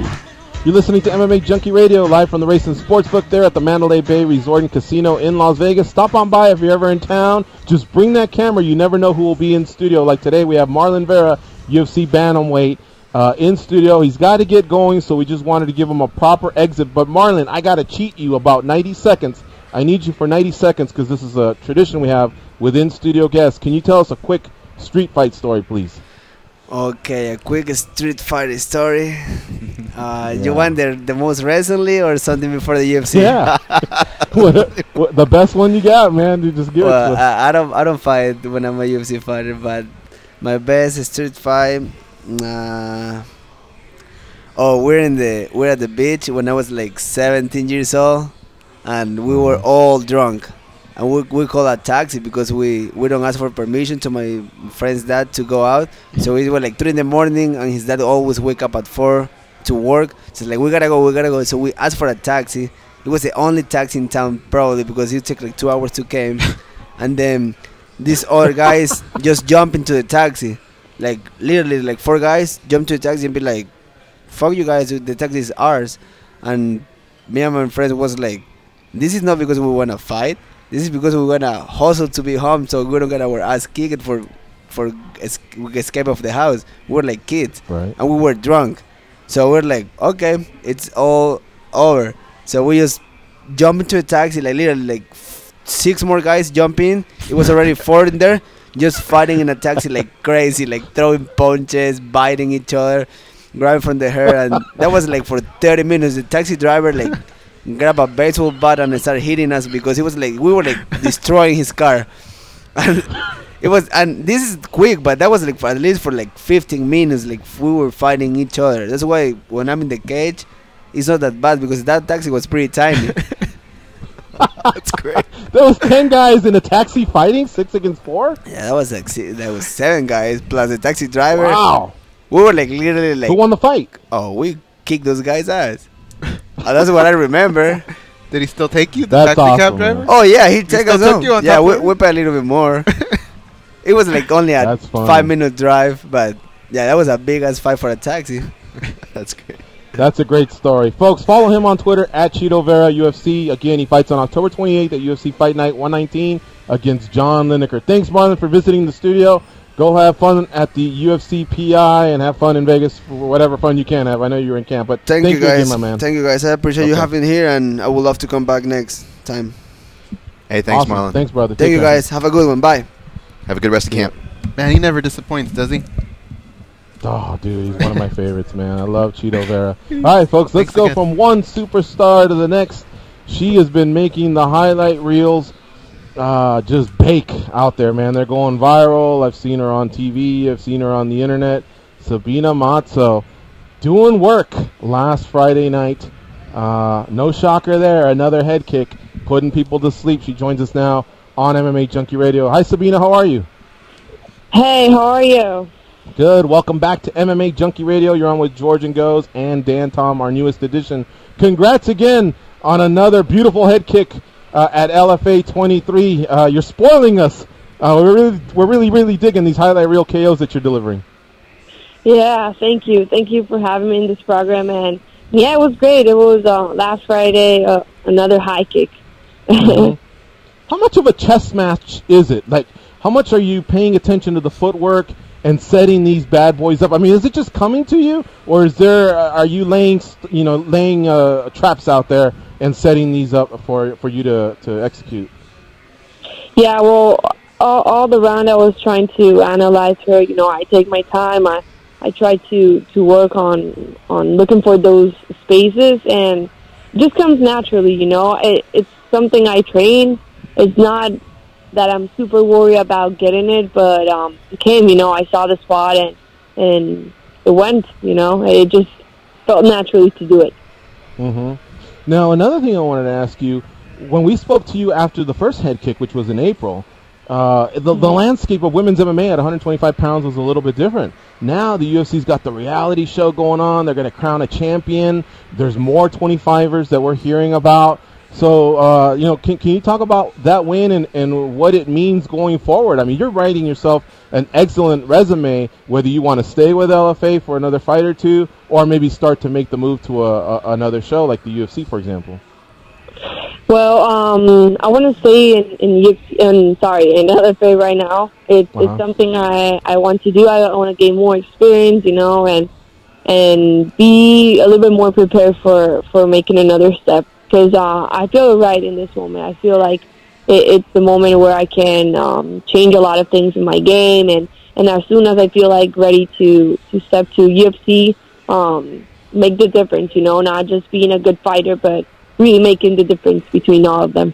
You're listening to MMA Junkie Radio, live from the Racing Sportsbook there at the Mandalay Bay Resort and Casino in Las Vegas. Stop on by if you're ever in town. Just bring that camera. You never know who will be in studio. Like today, we have Marlon Vera, UFC Bantamweight, in studio. He's got to get going, so we just wanted to give him a proper exit. But Marlon, I got to cheat you about 90 seconds. I need you for 90 seconds because this is a tradition we have with in-studio guests. Can you tell us a quick street fight story, please? Okay, a quick street fight story. You want the most recently or something before the UFC? Yeah. what, the best one you got, man. You just give it to us. I don't fight when I'm a UFC fighter, but my best street fight. We're at the beach when I was like 17 years old, and we were all drunk. And we call a taxi because we don't ask for permission to my friend's dad to go out. So it was like 3 in the morning, and his dad always wake up at 4 to work. So it's like, we gotta go. So we asked for a taxi. It was the only taxi in town probably because it took like 2 hours to come. And then these other guys just jump into the taxi. Like literally like 4 guys jump to the taxi and be like, fuck you guys, the taxi is ours. And me and my friend was like, this is not because we want to fight. This is because we want to hustle to be home, so we don't get our ass kicked for escape of the house. We were like kids, right? And we were drunk. So we're like, okay, it's all over. So we just jump into a taxi, like literally like 6 more guys jump in. It was already 4 in there, just fighting in a taxi like crazy, like throwing punches, biting each other, grabbing from the hair. And that was like for 30 minutes. The taxi driver like grab a baseball bat and start hitting us because it was like we were like destroying his car. And it was, and this is quick, but that was like for at least for like 15 minutes, like we were fighting each other. That's why when I'm in the cage, it's not that bad because that taxi was pretty tiny. That's great. There was 10 guys in a taxi fighting, 6 against 4. Yeah, that was like that was 7 guys plus the taxi driver. Wow. We were like literally like. Who won the fight? Oh, we kicked those guys' ass. That's what I remember. Did he still take you, the taxi cab driver? Oh yeah, he took us home. You on yeah, top we paid a little bit more. It was like only a 5-minute drive, but yeah, that was a big ass fight for a taxi. That's great. That's a great story. Folks, follow him on Twitter at Cheeto Vera UFC. Again, he fights on October 28th at UFC Fight Night 119 against John Lineker. Thanks, Marlon, for visiting the studio. Go have fun at the UFC PI and have fun in Vegas for whatever fun you can have. I know you're in camp, but thank you guys, again, my man. Thank you guys. I appreciate you having here, and I would love to come back next time. Hey, thanks, awesome. Marlon. Thanks, brother. Thank you guys. Have a good one. Bye. Have a good rest of camp. Man, he never disappoints, does he? Oh, dude, he's one of my favorites, man. I love Cheeto Vera. All right, folks, let's go from one superstar to the next. She has been making the highlight reels just bake out there, man. They're going viral. I've seen her on TV. I've seen her on the internet. Sabina Mazo doing work last Friday night. No shocker there. Another head kick, putting people to sleep. She joins us now on MMA Junkie Radio. Hi, Sabina. How are you? Hey, how are you? Good. Welcome back to MMA Junkie Radio. You're on with George and Goes and Dan Tom, our newest edition. Congrats again on another beautiful head kick at LFA 23. You're spoiling us. We're really digging these highlight reel KOs that you're delivering. Yeah, thank you. Thank you for having me in this program. And yeah, it was great. It was last Friday, another high kick. Mm-hmm. How much of a chess match is it? Like, how much are you paying attention to the footwork and setting these bad boys up? I mean, is it just coming to you, or are you laying traps out there and setting these up for you to execute? Yeah, well, all the round I was trying to analyze her. You know, I take my time. I try to work on looking for those spaces, and it just comes naturally. You know, it's something I train. It's not that I'm super worried about getting it, but it came, you know, I saw the spot and it went, you know, it just felt naturally to do it. Mm-hmm. Now, another thing I wanted to ask you, when we spoke to you after the first head kick, which was in April, the landscape of women's MMA at 125 pounds was a little bit different. Now the UFC's got the reality show going on. They're going to crown a champion. There's more 25ers that we're hearing about. So, can you talk about that win and what it means going forward? I mean, you're writing yourself an excellent resume, whether you want to stay with LFA for another fight or two, or maybe start to make the move to another show like the UFC, for example. Well, I want to stay in LFA right now. It's something I want to do. I want to gain more experience, and be a little bit more prepared for making another step. Because I feel right in this moment. I feel like it's the moment where I can change a lot of things in my game, and as soon as I feel like ready to step to UFC, make the difference, not just being a good fighter, but really making the difference between all of them.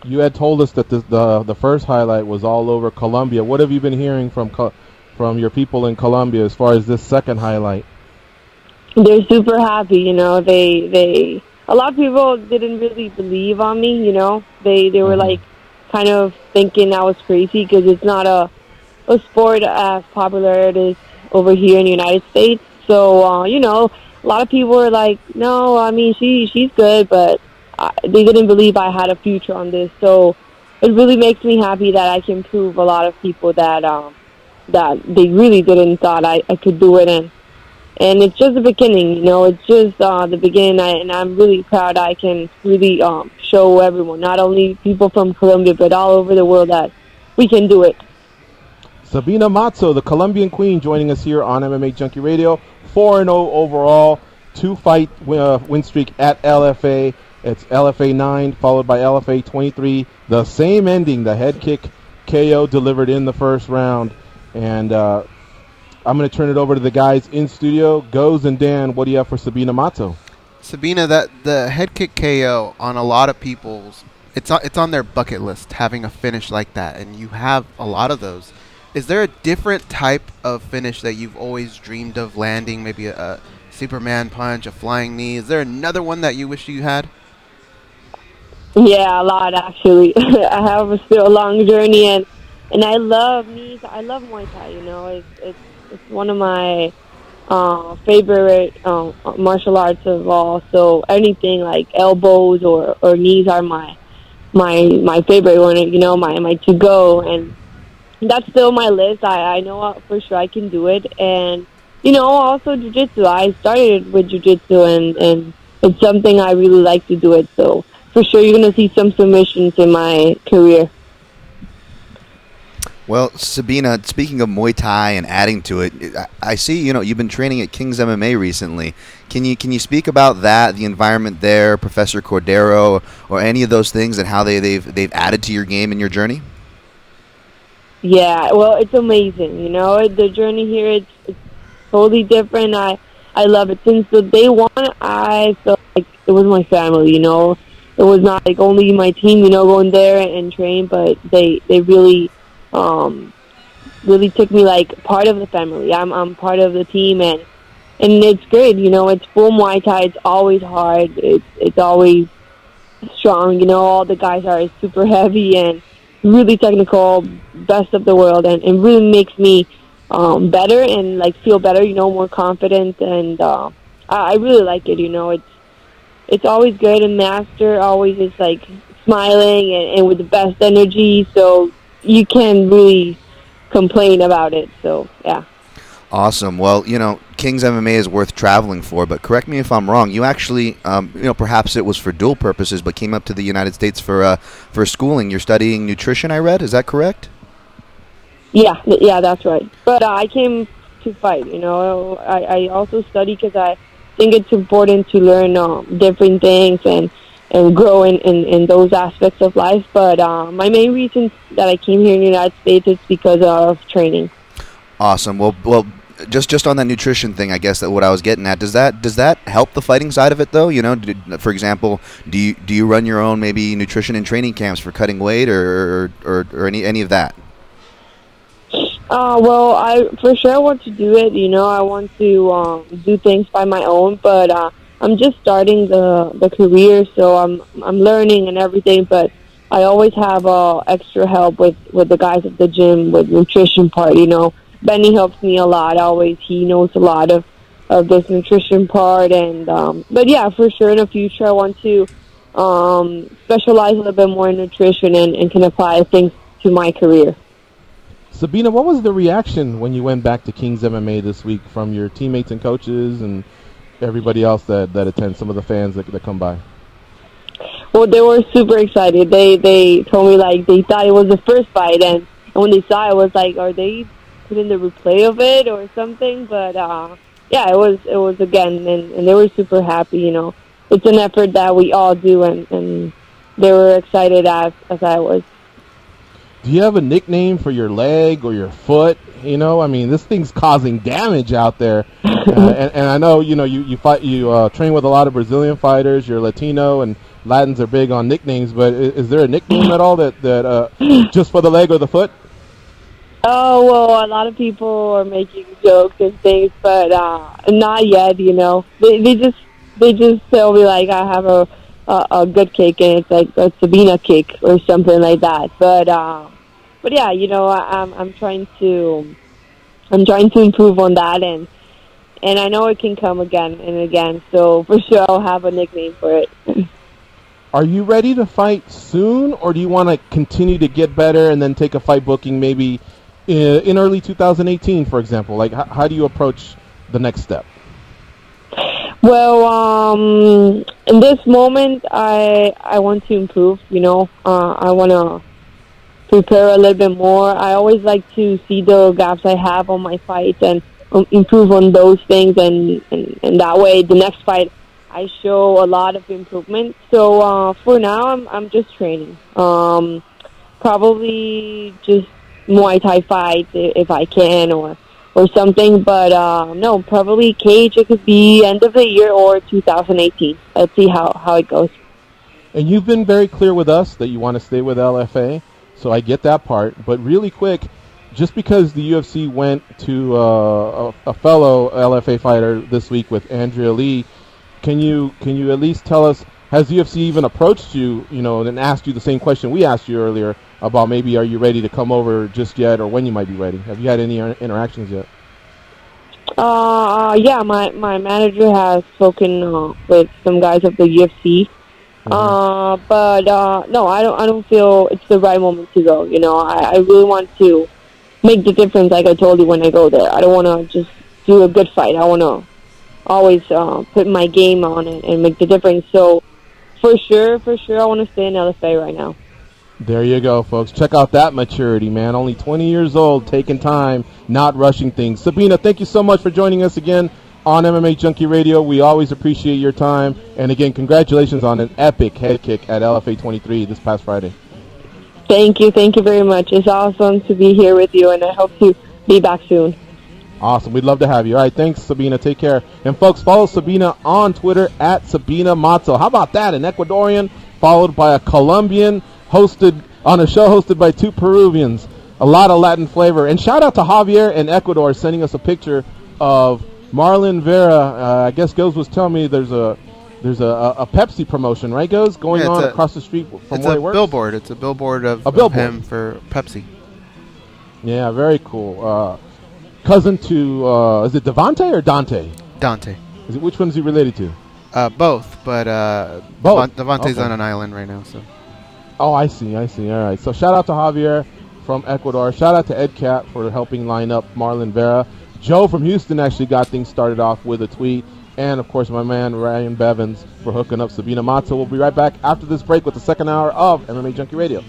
You had told us that the first highlight was all over Colombia. What have you been hearing from your people in Colombia as far as this second highlight? They're super happy, they a lot of people didn't really believe on me, They were like kind of thinking I was crazy because it's not a sport as popular it is over here in the United States. So, a lot of people were like, no, I mean, she's good, but they didn't believe I had a future on this. So it really makes me happy that I can prove a lot of people that they really didn't thought I could do it. And it's just the beginning, it's just the beginning, and I'm really proud I can really show everyone, not only people from Colombia, but all over the world, that we can do it. Sabina Mazo, the Colombian queen, joining us here on MMA Junkie Radio. 4-0 overall, 2-fight win streak at LFA. It's LFA 9 followed by LFA 23. The same ending, the head kick KO delivered in the first round. And I'm going to turn it over to the guys in studio. Goes and Dan, what do you have for Sabina Mazo? Sabina, the head kick KO on a lot of people's, it's on their bucket list, having a finish like that, and you have a lot of those. Is there a different type of finish that you've always dreamed of landing, maybe a Superman punch, a flying knee? Is there another one that you wish you had? Yeah, a lot, actually. I have still a long journey, and I love knees. I love Muay Thai, It's one of my favorite martial arts of all. So anything like elbows or knees are my favorite one. My to go, and that's still my list. I know for sure I can do it, and also jiu-jitsu. I started with jiu-jitsu, and it's something I really like to do it. So for sure you're gonna see some submissions in my career. Well, Sabina, speaking of Muay Thai and adding to it, I see, you've been training at King's MMA recently. Can you speak about that, the environment there, Professor Cordero, or any of those things, and how they've added to your game and your journey? Yeah, well, it's amazing, the journey here, it's totally different. I love it. Since the day one, I felt like it was my family, It was not like only my team, going there and train, but they really really took me like part of the family. I'm part of the team, and it's great. It's full Muay Thai. It's always hard. It's always strong. All the guys are super heavy and really technical, best of the world, and it really makes me better and like feel better. More confident, and I really like it. It's always good, and Master always is like smiling and with the best energy. So you can't really complain about it. So, yeah. Awesome. Well, King's MMA is worth traveling for, but correct me if I'm wrong. You actually, perhaps it was for dual purposes, but came up to the United States for schooling. You're studying nutrition, I read. Is that correct? Yeah, that's right. But I came to fight, I also study because I think it's important to learn different things and grow in those aspects of life. But my main reason that I came here in the United States is because of training. Awesome. Well, just on that nutrition thing, I guess that what I was getting at, does that help the fighting side of it though? For example, do you run your own maybe nutrition and training camps for cutting weight or any of that? Well, I for sure want to do it. I want to do things by my own, but I'm just starting the career, so I'm learning and everything. But I always have extra help with the guys at the gym with nutrition part. Benny helps me a lot. Always, he knows a lot of this nutrition part, and but yeah, for sure in the future I want to specialize a little bit more in nutrition and can apply things to my career. Sabina, what was the reaction when you went back to King's MMA this week from your teammates and coaches and everybody else that attends, some of the fans that come by? Well, they were super excited. They told me like they thought it was the first fight, and when they saw it, was like, are they putting the replay of it or something? But yeah, it was again, and they were super happy. You know, it's an effort that we all do, and they were excited as I was. Do you have a nickname for your leg or your foot? You know, I mean, this thing's causing damage out there. And I know, you know, you train with a lot of Brazilian fighters. You're Latino, and Latins are big on nicknames. But is there a nickname at all that just for the leg or the foot? Oh, well, a lot of people are making jokes and things, but not yet. You know, they just tell me like I have a good kick, and it's like a Sabina kick or something like that. But yeah, you know, I'm trying to improve on that, and I know it can come again and again. So for sure, I'll have a nickname for it. Are you ready to fight soon, or do you want to continue to get better and then take a fight booking maybe in early 2018, for example? Like, how do you approach the next step? Well, in this moment, I want to improve. You know, I want to prepare a little bit more. I always like to see the gaps I have on my fight and improve on those things, and that way the next fight I show a lot of improvement. So for now I'm just training. Probably just Muay Thai fights if I can or something, but no, probably cage. It could be end of the year or 2018. Let's see how it goes. And you've been very clear with us that you want to stay with LFA. So I get that part, but really quick, just because the UFC went to a fellow LFA fighter this week with Andrea Lee, can you at least tell us, has the UFC even approached you, you know, and asked you the same question we asked you earlier about maybe are you ready to come over just yet, or when you might be ready? Have you had any interactions yet? Yeah, my manager has spoken with some guys of the UFC. But no, I don't feel it's the right moment to go. You know, I really want to make the difference, like I told you when I go there. I don't want to just do a good fight. I want to always put my game on it and make the difference. So for sure, I want to stay in LFA right now. There you go, folks. Check out that maturity, man. Only 20 years old, taking time, not rushing things. Sabina, thank you so much for joining us again on MMAjunkie Radio. We always appreciate your time. And again, congratulations on an epic head kick at LFA 23 this past Friday. Thank you very much. It's awesome to be here with you, and I hope to be back soon. Awesome. We'd love to have you. All right, thanks, Sabina. Take care. And, folks, follow Sabina on Twitter at Sabina Mazo. How about that? An Ecuadorian followed by a Colombian, hosted on a show hosted by two Peruvians. A lot of Latin flavor. And shout out to Javier in Ecuador sending us a picture of Marlon Vera. I guess Goes was telling me there's a Pepsi promotion, right, Goes, going on across the street from where he works? Billboard. It's a billboard of him for Pepsi. Yeah, very cool. Cousin to, is it Devante or Dante? Dante. Which one is he related to? Both, but both. Devante's on an island right now. So. Oh, I see. All right. So shout out to Javier from Ecuador. Shout out to Ed Cat for helping line up Marlon Vera. Joe from Houston actually got things started off with a tweet. And, of course, my man Ryan Bevins for hooking up Sabina Mazo. We'll be right back after this break with the second hour of MMAjunkie Radio.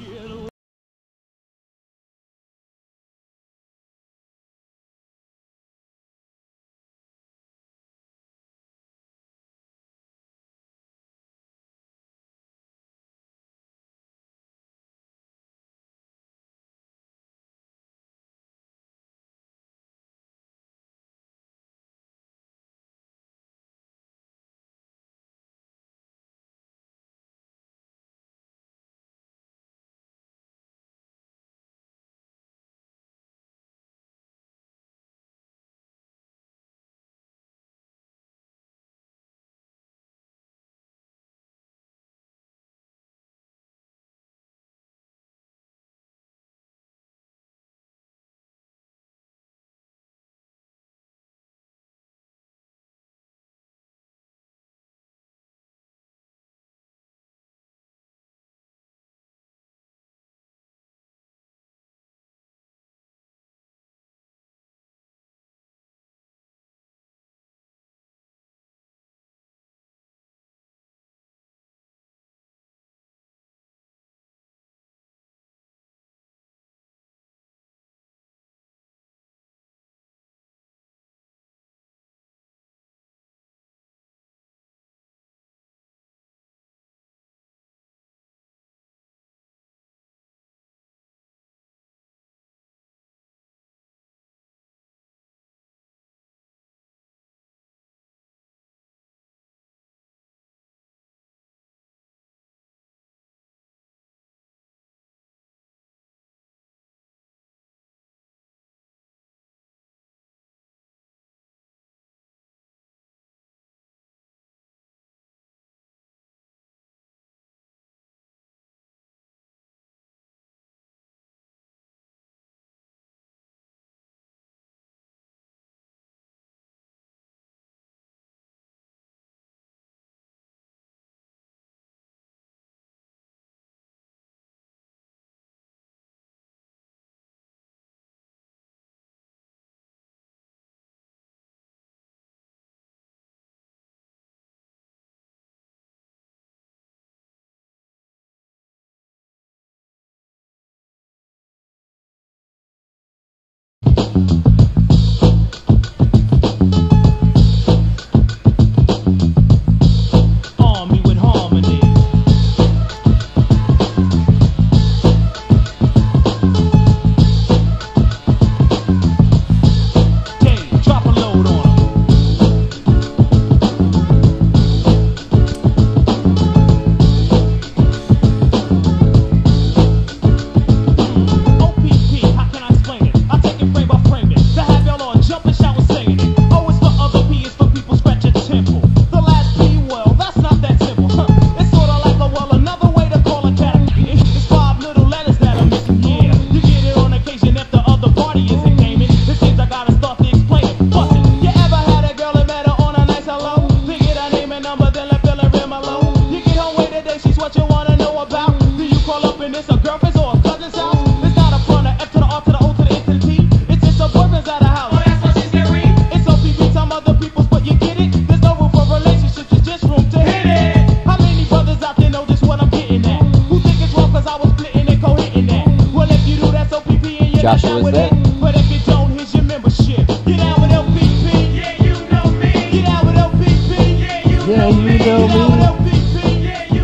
Joshua is that? But if you don't, here's your membership. Get out with LPP. Yeah, you know me. Get out with LPP. Yeah, you know me.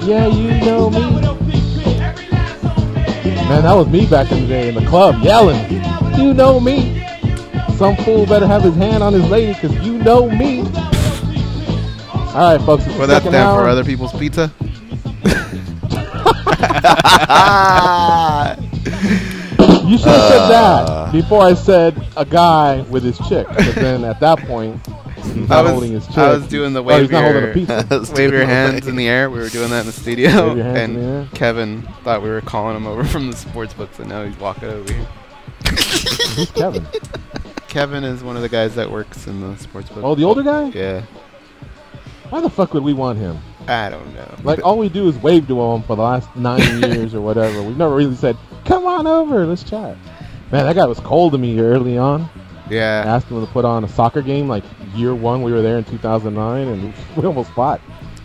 Yeah, you know me. Man, that was me back in the day in the club yelling, you know me. Some fool better have his hand on his lady because you know me. All right, folks. Well, that's down for other people's pizza. You should have said that before I said a guy with his chick. But then at that point, he's not holding his chick. I was doing the wave, he's not holding a pizza. Wave your hands in the air. We were doing that in the studio. And Kevin thought we were calling him over from the sports book, so now he's walking over here. Who's Kevin? Kevin is one of the guys that works in the sports book. Oh, the older guy? Yeah. Why the fuck would we want him? I don't know. Like, all we do is wave to him for the last 9 years or whatever. We've never really said, come on over, let's chat. Man, that guy was cold to me early on. Yeah. I asked him to put on a soccer game, like year one. We were there in 2009, and we almost fought.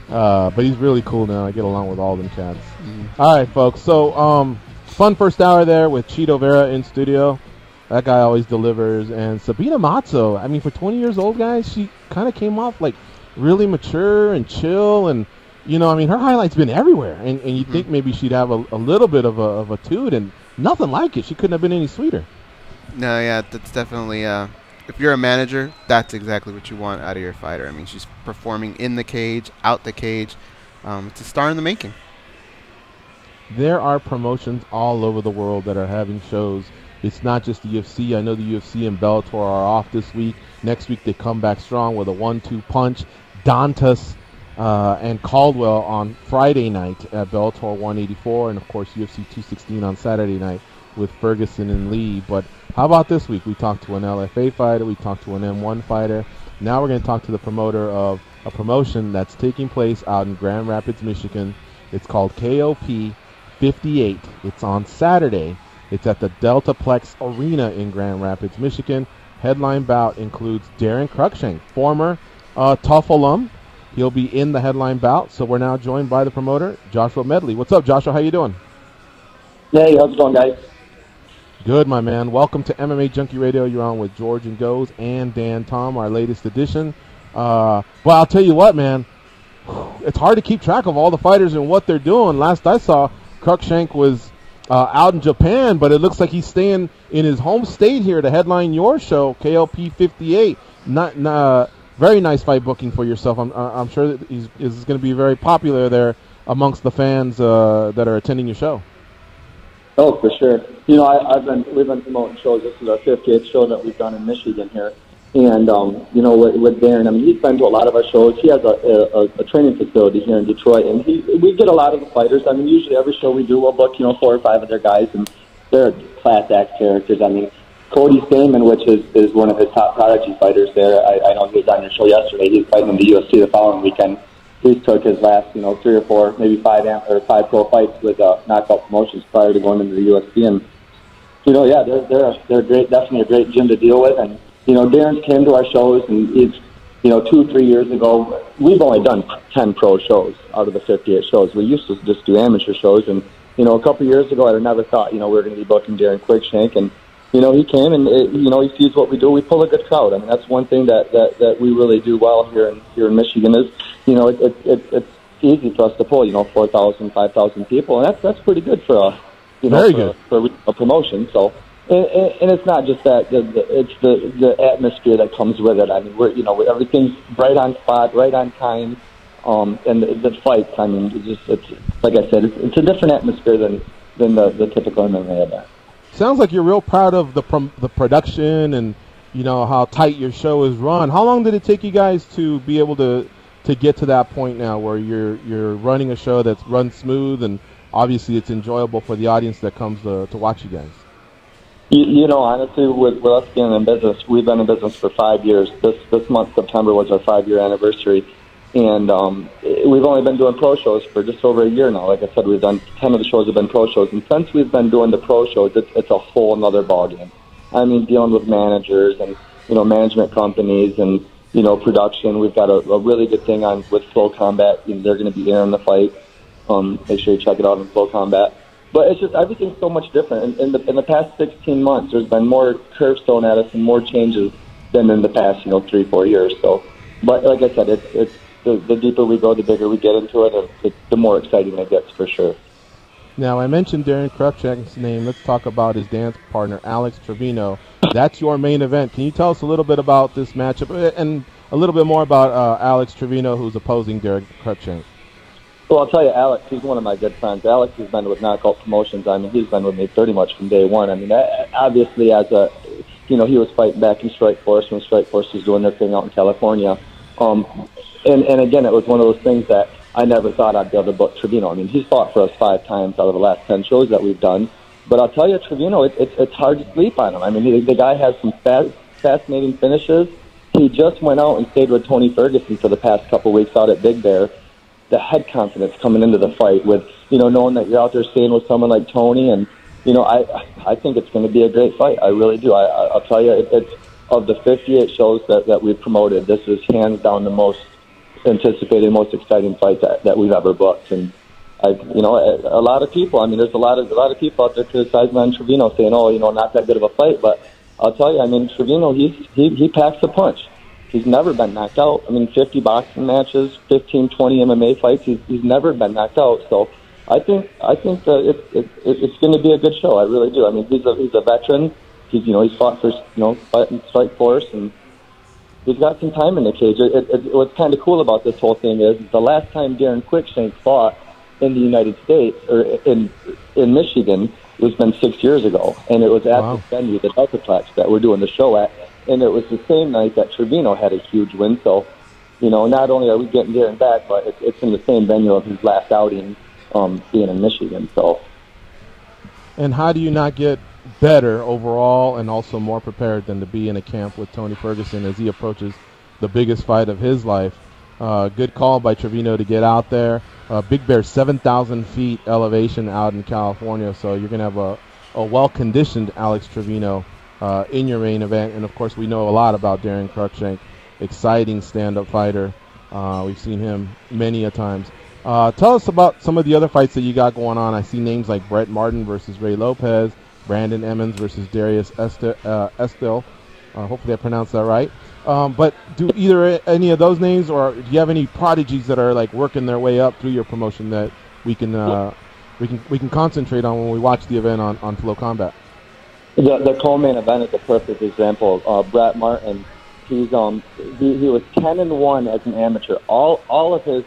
But he's really cool now. I get along with all them chats. Mm-hmm. All right, folks. So, fun first hour there with Cheeto Vera in studio. That guy always delivers. And Sabina Mazo, I mean, for 20 years old, guys, she kind of came off like really mature and chill, and I mean, her highlights been everywhere, and you'd think maybe she'd have a little bit of a toot, and nothing like it. She couldn't have been any sweeter. No, yeah, that's definitely if you're a manager, that's exactly what you want out of your fighter. I mean, she's performing in the cage, out the cage. It's a star in the making. There are promotions all over the world that are having shows. It's not just the UFC. I know the UFC and Bellator are off this week. Next week they come back strong with a 1-2 punch. Dantas and Caldwell on Friday night at Bellator 184, and of course UFC 216 on Saturday night with Ferguson and Lee. But how about this week? We talked to an LFA fighter, we talked to an M1 fighter. Now we're going to talk to the promoter of a promotion that's taking place out in Grand Rapids, Michigan. It's called KOP 58. It's on Saturday. It's at the Deltaplex Arena in Grand Rapids, Michigan. Headline bout includes Darren Cruikshank, former Tough alum. He'll be in the headline bout. So we're now joined by the promoter, Joshua Medley. What's up, Joshua? How you doing? Hey, how's it going, guys? Good, my man. Welcome to MMA Junkie Radio. You're on with George and Goes and Dan Tom, our latest edition. Well, I'll tell you what, man. It's hard to keep track of all the fighters and what they're doing. Last I saw, Cruikshank was out in Japan, but it looks like he's staying in his home state here to headline your show, KLP 58. Very nice fight booking for yourself. I'm sure that is going to be very popular there amongst the fans that are attending your show. Oh, for sure. We've been promoting shows. This is our 58th show that we've done in Michigan here. And, with Darren, I mean, he's been to a lot of our shows. He has a training facility here in Detroit, and we get a lot of the fighters. I mean, usually every show we do, we'll book, 4 or 5 of their guys, and they're class act characters. I mean, Cody Stamen, which is one of his top prodigy fighters there. I know he was on your show yesterday. He's fighting in the UFC the following weekend. He took his last, 3 or 4, maybe 5 pro fights with knockout promotions prior to going into the UFC. And, they're great, definitely a great gym to deal with. And, Darren came to our shows, and it's, 2-3 years ago, we've only done 10 pro shows out of the 58 shows. We used to just do amateur shows. And, a couple years ago, I never thought, we were going to be booking Darren Cruikshank. And, he came and, he sees what we do. We pull a good crowd. I mean, that's one thing that we really do well here in Michigan is, it's easy for us to pull, 4,000, 5,000 people. And that's pretty good for a promotion. So, and it's not just that, it's the atmosphere that comes with it. I mean, everything's right on spot, right on time. And the fights, I mean, it's like I said, it's a different atmosphere than the typical MMA event. Sounds like you're real proud of the production and how tight your show is run. How long did it take you guys to be able to get to that point now where you're running a show that's run smooth and obviously it's enjoyable for the audience that comes to watch you guys? Honestly, with us being in business, we've been in business for 5 years. This month, September, was our 5-year anniversary. And we've only been doing pro shows for just over a year now. Like I said, we've done 10 of the shows have been pro shows. And since we've been doing the pro shows, it's a whole nother ballgame. I mean, dealing with managers and, management companies and, production. We've got a really good thing on with Flow Combat. They're going to be airing the fight. Make sure you check it out on Flow Combat. But it's just everything's so much different. In the past 16 months, there's been more curves thrown at us and more changes than in the past 3-4 years. So, but like I said, it's the deeper we go, the bigger we get into it, and the more exciting it gets for sure. Now, I mentioned Darren Krupchak's name. Let's talk about his dance partner, Alex Trevino. That's your main event. Can you tell us a little bit about this matchup and a little bit more about Alex Trevino, who's opposing Darren Krupchak? Well, I'll tell you, Alex, he's one of my good friends. Alex has been with Knockout Promotions. I mean, he's been with me pretty much from day one. I mean, obviously, he was fighting back in Strike Force when Strike Force was doing their thing out in California. And again, it was one of those things that I never thought I'd be able to book Trevino. I mean, he's fought for us 5 times out of the last 10 shows that we've done. But I'll tell you, Trevino, it's hard to sleep on him. I mean, the guy has some fascinating finishes. He just went out and stayed with Tony Ferguson for the past couple weeks out at Big Bear. The head confidence coming into the fight with, knowing that you're out there staying with someone like Tony. And, I think it's going to be a great fight. I really do. I'll tell you, it's of the 58 shows that we've promoted, this is hands down the most anticipated, most exciting fight that we've ever booked. And a lot of people, I mean, there's a lot of people out there criticizing on Trevino, saying, not that good of a fight. But I'll tell you, I mean, Trevino, he packs a punch. He's never been knocked out. I mean, 50 boxing matches, 15, 20 MMA fights. He's never been knocked out. So I think that it's going to be a good show. I really do. I mean, he's a veteran. He's fought for fighting Strike Force, and he's got some time in the cage. What's kind of cool about this whole thing is the last time Darren Quickshank fought in the United States or in Michigan, it's been 6 years ago, and it was at this venue, the Deltaplex, that we're doing the show at. And it was the same night that Trevino had a huge win. So, not only are we getting Darren back, but it's in the same venue of his last outing, being in Michigan. So. And how do you not get better overall and also more prepared than to be in a camp with Tony Ferguson as he approaches the biggest fight of his life? Good call by Trevino to get out there. Big Bear, 7,000 feet elevation out in California, so you're going to have a well-conditioned Alex Trevino in your main event. And, of course, we know a lot about Darren Krupchak, exciting stand-up fighter. We've seen him many a times. Tell us about some of the other fights that you got going on. I see names like Brett Martin versus Ray Lopez, Brandon Emmons versus Darius Estil. Hopefully I pronounced that right. But do either any of those names, or do you have any prodigies that are like working their way up through your promotion that we can concentrate on when we watch the event on Flow Combat? The co-main event is a perfect example. Brett Martin, he was 10-1 as an amateur. All of his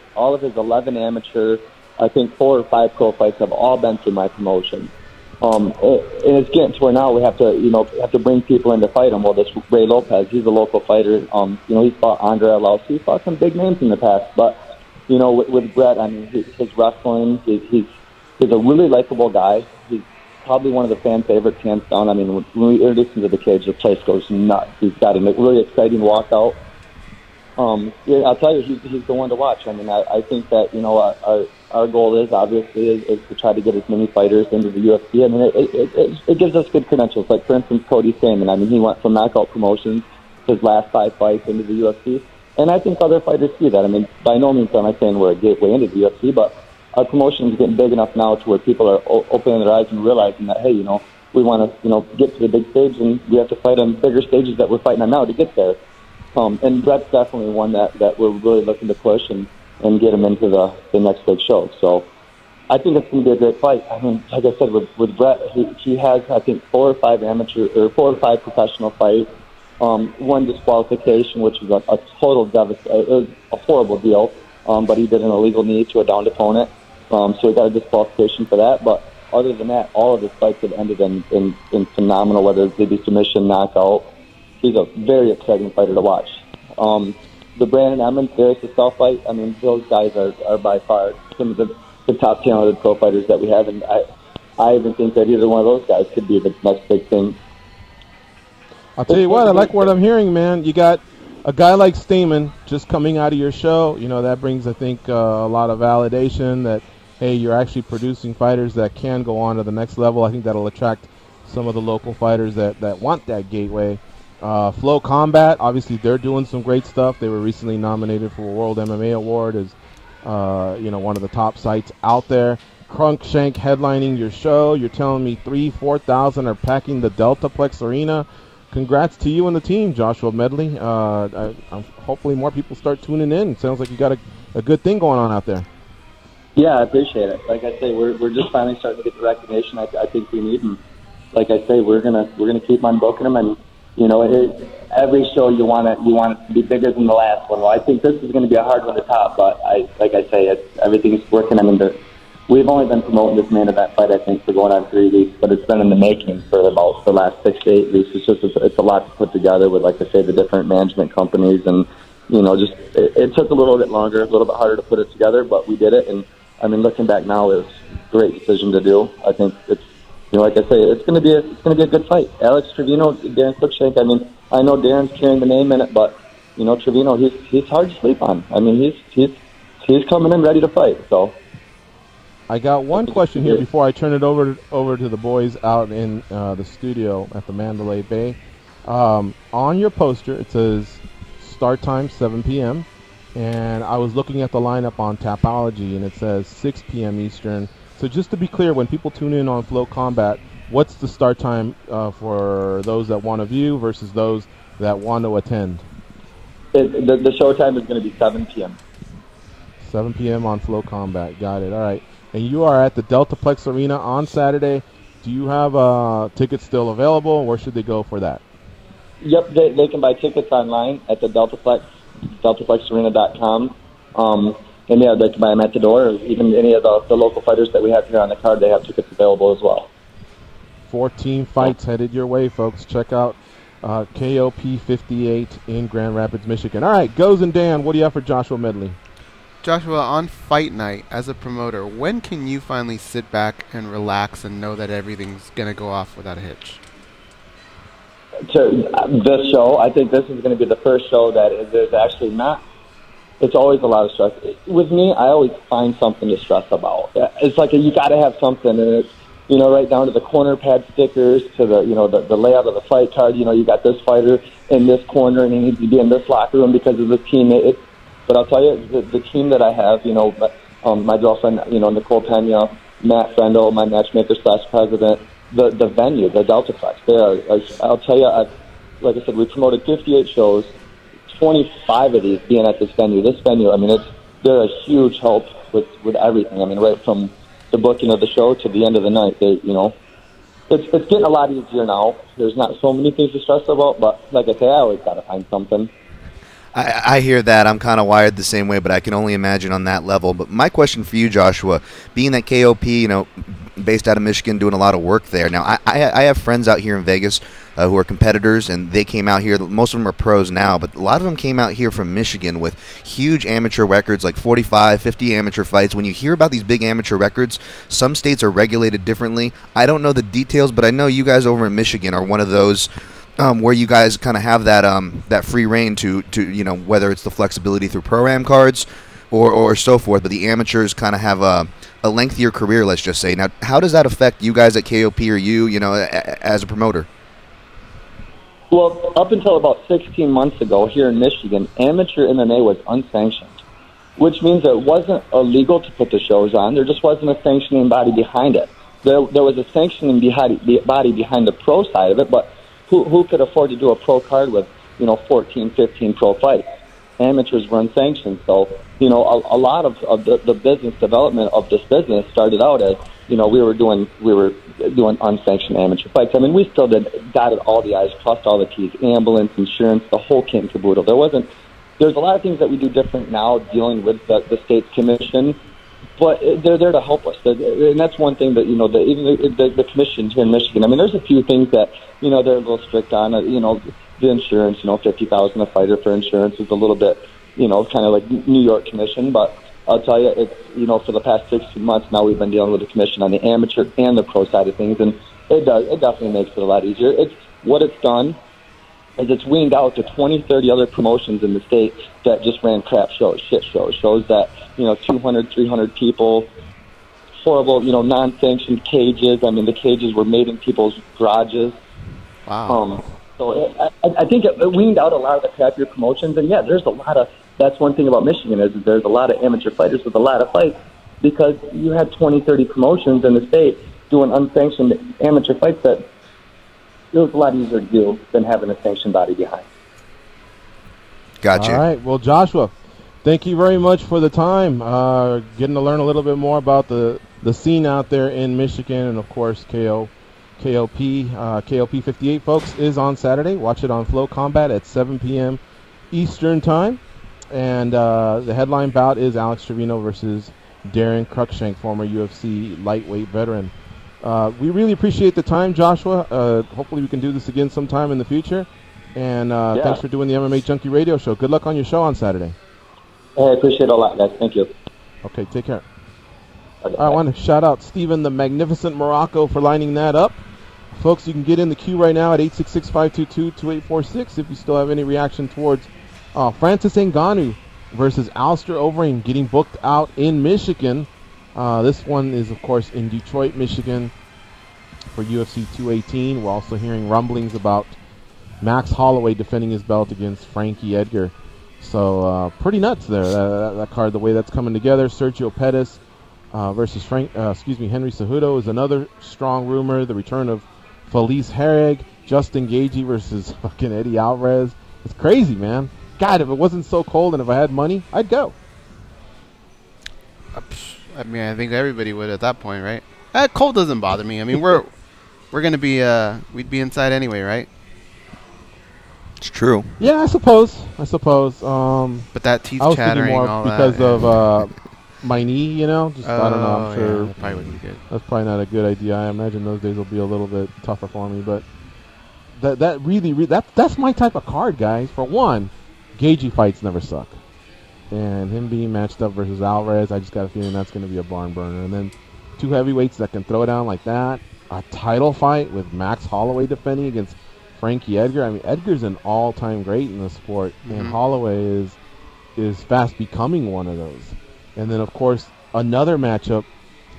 11 amateur, I think 4 or 5 pro fights have all been through my promotion. And it's getting to where now we have to bring people in to fight him. Well, this Ray Lopez, he's a local fighter. He's fought Andre Arlovski. He's fought some big names in the past. But with Brett, I mean, his wrestling, he's a really likable guy. He's probably one of the fan favorites, hands down. I mean, when we introduce him to the cage, the place goes nuts. He's got a really exciting walkout. I'll tell you, he's the one to watch. I mean, I think that our goal is obviously to try to get as many fighters into the UFC. I mean, it gives us good credentials. Like, for instance, Cody Stamann. I mean, he went from Knockout Promotions, his last 5 fights, into the UFC. And I think other fighters see that. I mean, by no means am I saying we're a gateway into the UFC, but our promotion is getting big enough now to where people are opening their eyes and realizing that, hey, we want to get to the big stage, and we have to fight on bigger stages that we're fighting on now to get there. And Brett's definitely one that we're really looking to push and get him into the next big show. So I think it's going to be a great fight. I mean, like I said, with Brett, he has, I think, 4 or 5 professional fights, 1 disqualification, which was a total devastation. It was a horrible deal, but he did an illegal knee to a downed opponent, so he got a disqualification for that. But other than that, all of his fights have ended in phenomenal, whether it be submission, knockout. He's a very exciting fighter to watch. The Brandon Emmons, Darius Estil fight, I mean, those guys are by far some of the top talented pro fighters that we have, and I even think that either one of those guys could be the next big thing. I'll tell you what, I like what I'm hearing, man. You got a guy like Stamann just coming out of your show. That brings, I think, a lot of validation that, hey, you're actually producing fighters that can go on to the next level. I think that'll attract some of the local fighters that want that gateway. Flow Combat, obviously they're doing some great stuff. They were recently nominated for a World MMA Award as one of the top sites out there. Crunkshank headlining your show. You're telling me 4,000 are packing the Deltaplex Arena. Congrats to you and the team, Joshua Medley. Hopefully more people start tuning in. Sounds like you got a good thing going on out there. Yeah, I appreciate it. Like I say, we're just finally starting to get the recognition I think we need, and like I say, we're gonna keep on booking them, and every show you want it to be bigger than the last one. Well, I think this is going to be a hard one to top, but like I say, everything's working. I mean, we've only been promoting this main event fight, I think, for going on 3 weeks, but it's been in the making for about the last 6 to 8 weeks. It's a lot to put together with, like I say, the different management companies, and it took a little bit longer, a little bit harder to put it together, but we did it. And I mean, looking back now, it was a great decision to do. I think it's, like I say, it's going to be a good fight. Alex Trevino, Darren Cruikshank. I mean, I know Darren's carrying the name in it, but Trevino, he's hard to sleep on. I mean, he's coming in ready to fight. So I got one question here before I turn it over to the boys out in the studio at the Mandalay Bay. On your poster, it says start time 7 p.m. And I was looking at the lineup on Tapology, and it says 6 p.m. Eastern. So just to be clear, when people tune in on Flow Combat, what's the start time for those that want to view versus those that want to attend? The show time is going to be 7 p.m. 7 p.m. on Flow Combat. Got it. All right. And you are at the Deltaplex Arena on Saturday. Do you have tickets still available? Where should they go for that? Yep, they can buy tickets online at the deltaplexarena.com. And yeah, they can buy them at the door, or even any of the local fighters that we have here on the card, they have tickets available as well. 14 fights headed your way, folks. Check out KOP 58 in Grand Rapids, Michigan. All right, Goes and Dan, what do you have for Joshua Medley? Joshua, on fight night, as a promoter, when can you finally sit back and relax and know that everything's going to go off without a hitch? This show, I think this is going to be the first show that there's actually not. It's always a lot of stress. With me, I always find something to stress about. It's like you got to have something, and it's right down to the corner pad stickers, to the the layout of the fight card. You got this fighter in this corner, and he needs to be in this locker room because of the team. But I'll tell you, the team that I have, my girlfriend, Nicole Pena, Matt Frendel, my matchmaker / president, the venue, the Deltaplex. I'll tell you, like I said, we promoted 58 shows. 25 of these being at this venue. This venue, I mean, they're a huge help with everything. I mean, right from the booking of the show to the end of the night. It's getting a lot easier now. There's not so many things to stress about, but like I say, I always got to find something. I hear that. I'm kind of wired the same way, but I can only imagine on that level. But my question for you, Joshua, being that KOP, based out of Michigan, doing a lot of work there. Now, I have friends out here in Vegas who are competitors, and they came out here. Most of them are pros now, but a lot of them came out here from Michigan with huge amateur records, like 45, 50 amateur fights. When you hear about these big amateur records, some states are regulated differently. I don't know the details, but I know you guys over in Michigan are one of those where you guys kind of have that free reign to whether it's the flexibility through pro-am cards or so forth, but the amateurs kind of have a lengthier career, let's just say. Now, how does that affect you guys at KOP or you as a promoter? Well, up until about 16 months ago here in Michigan, amateur MMA was unsanctioned, which means it wasn't illegal to put the shows on. There just wasn't a sanctioning body behind it. There was a sanctioning body behind the pro side of it, but who could afford to do a pro card with 14, 15 pro fights? Amateurs were unsanctioned, so a lot of the business development of this business started out as we were doing unsanctioned amateur fights. I mean, we still dotted all the I's, crossed all the T's, ambulance, insurance, the whole kit and caboodle. There's a lot of things that we do different now dealing with the state's commission, but they're there to help us. And that's one thing that, even the commission here in Michigan, I mean, there's a few things that, they're a little strict on, the insurance, $50,000 a fighter for insurance is a little bit, kind of like New York commission, but I'll tell you, it's, for the past 16 months now we've been dealing with the commission on the amateur and the pro side of things, and it definitely makes it a lot easier. What it's done is it's weaned out to 20, 30 other promotions in the state that just ran crap shows, shit shows that, 200, 300 people, horrible, non-sanctioned cages. I mean, the cages were made in people's garages. Wow. So I think it weaned out a lot of the crappier promotions, and yeah, there's a lot of. That's one thing about Michigan is there's a lot of amateur fighters with a lot of fights, because you had 20, 30 promotions in the state doing unsanctioned amateur fights that it was a lot easier to do than having a sanctioned body behind. Gotcha. All right. Well, Joshua, thank you very much for the time. Getting to learn a little bit more about the scene out there in Michigan, and of course KOP 58, folks, is on Saturday. Watch it on Flow Combat at 7 p.m. Eastern Time. And the headline bout is Alex Trevino versus Darren Cruikshank, former UFC lightweight veteran. We really appreciate the time, Joshua. Hopefully we can do this again sometime in the future. And thanks for doing the MMA Junkie Radio Show. Good luck on your show on Saturday. I appreciate it a lot, guys. Thank you. Okay, take care. I want to shout out Steven the Magnificent Morocco for lining that up. Folks, you can get in the queue right now at 866-522-2846 if you still have any reaction towards Francis Ngannou versus Alistair Overeem getting booked out in Michigan. This one is, of course, in Detroit, Michigan for UFC 218. We're also hearing rumblings about Max Holloway defending his belt against Frankie Edgar. So pretty nuts there, that card, the way that's coming together. Sergio Pettis versus Henry Cejudo is another strong rumor. The return of Felice Herrig, Justin Gaethje versus fucking Eddie Alvarez. It's crazy, man. God, if it wasn't so cold and if I had money, I'd go. I mean, I think everybody would at that point, right? Cold doesn't bother me. I mean, we're gonna be we'd be inside anyway, right? It's true. Yeah, I suppose. But that teeth chattering more all because that, of my knee, you know. Just I don't know. I'm sure that probably wouldn't be good. That's probably not a good idea. I imagine those days will be a little bit tougher for me. But that's my type of card, guys. For one, Gaethje fights never suck, and him being matched up versus Alvarez, I just got a feeling that's going to be a barn burner. And then two heavyweights that can throw it down like that. A title fight with Max Holloway defending against Frankie Edgar. I mean, Edgar's an all-time great in the sport, and Holloway is fast becoming one of those. And then, of course, another matchup,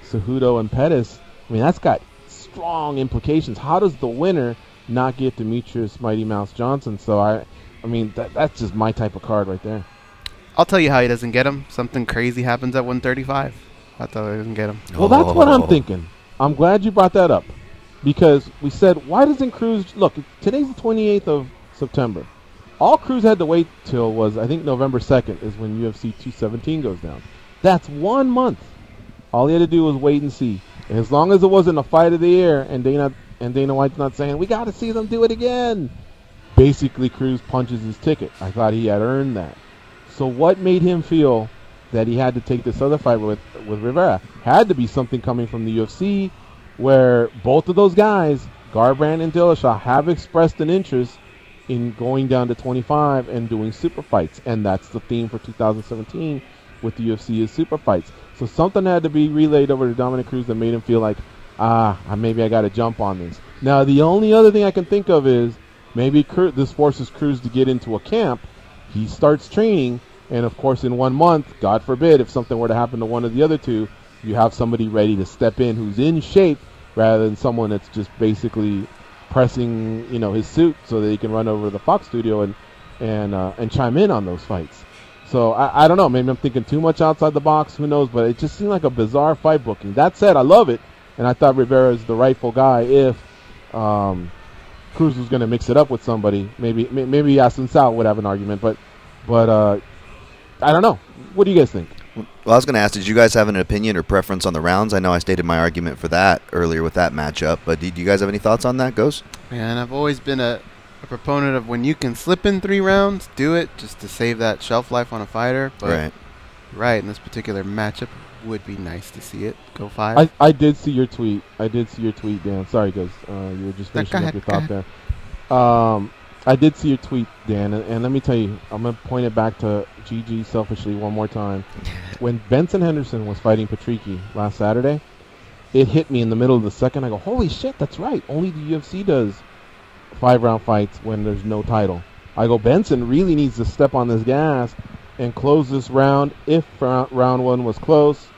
Cejudo and Pettis. I mean, that's got strong implications. How does the winner not get Demetrius Mighty Mouse Johnson? So, I mean, that's just my type of card right there. I'll tell you how he doesn't get him. Something crazy happens at 135. That's how he doesn't get him. Well, that's what I'm thinking. I'm glad you brought that up. Because we said, why doesn't Cruz... Look, today's the 28th of September. All Cruz had to wait till was, I think, November 2nd is when UFC 217 goes down. That's 1 month. All he had to do was wait and see. And as long as it wasn't a fight of the year and Dana White's not saying, we got to see them do it again, basically Cruz punches his ticket. I thought he had earned that. So what made him feel that he had to take this other fight with Rivera? Had to be something coming from the UFC, where both of those guys, Garbrandt and Dillashaw, have expressed an interest in going down to 25 and doing super fights. And that's the theme for 2017 with the UFC is super fights. So something had to be relayed over to Dominic Cruz that made him feel like, maybe I got to jump on this. Now, the only other thing I can think of is maybe this forces Cruz to get into a camp. He starts training, and of course in 1 month, God forbid, if something were to happen to one of the other two, you have somebody ready to step in who's in shape rather than someone that's just basically pressing, his suit so that he can run over to the Fox studio and chime in on those fights. So I don't know. Maybe I'm thinking too much outside the box. Who knows? But it just seemed like a bizarre fight booking. That said, I love it, and I thought Rivera is the rightful guy if Cruz was going to mix it up with somebody. Maybe Assunção would have an argument, but I don't know. What do you guys think? Well, I was going to ask, did you guys have an opinion or preference on the rounds? I know I stated my argument for that earlier with that matchup, but did you guys have any thoughts on that, Ghost? Man, I've always been a proponent of when you can slip in 3 rounds, do it just to save that shelf life on a fighter. But right in this particular matchup, would be nice to see it go 5. I did see your tweet. Dan. Sorry, guys. You were just finishing up your thought there. I did see your tweet, Dan, and let me tell you, I'm going to point it back to GG selfishly one more time. When Benson Henderson was fighting Patricky last Saturday, it hit me in the middle of the second. I go, holy shit, that's right. Only the UFC does 5-round fights when there's no title. I go, Benson really needs to step on this gas and close this round if round 1 was close,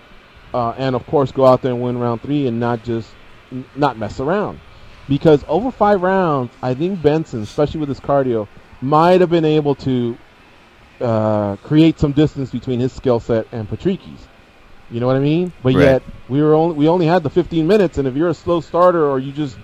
and of course go out there and win round 3 and not mess around. Because over 5 rounds, I think Benson, especially with his cardio, might have been able to create some distance between his skill set and Patricky's. You know what I mean? But Right. yet we only had the 15 minutes, and if you're a slow starter or you just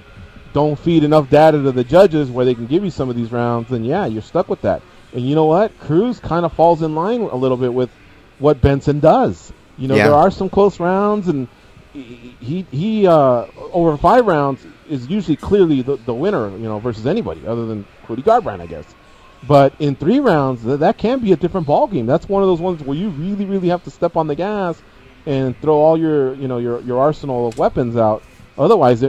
don't feed enough data to the judges where they can give you some of these rounds, then yeah, you're stuck with that. And you know what? Cruz kind of falls in line a little bit with what Benson does. You know, there are some close rounds, and he over 5 rounds is usually clearly the winner, you know, versus anybody other than Cody Garbrandt, I guess. But in 3 rounds, that can be a different ball game. That's one of those ones where you really, really have to step on the gas and throw all your, you know, your arsenal of weapons out. Otherwise,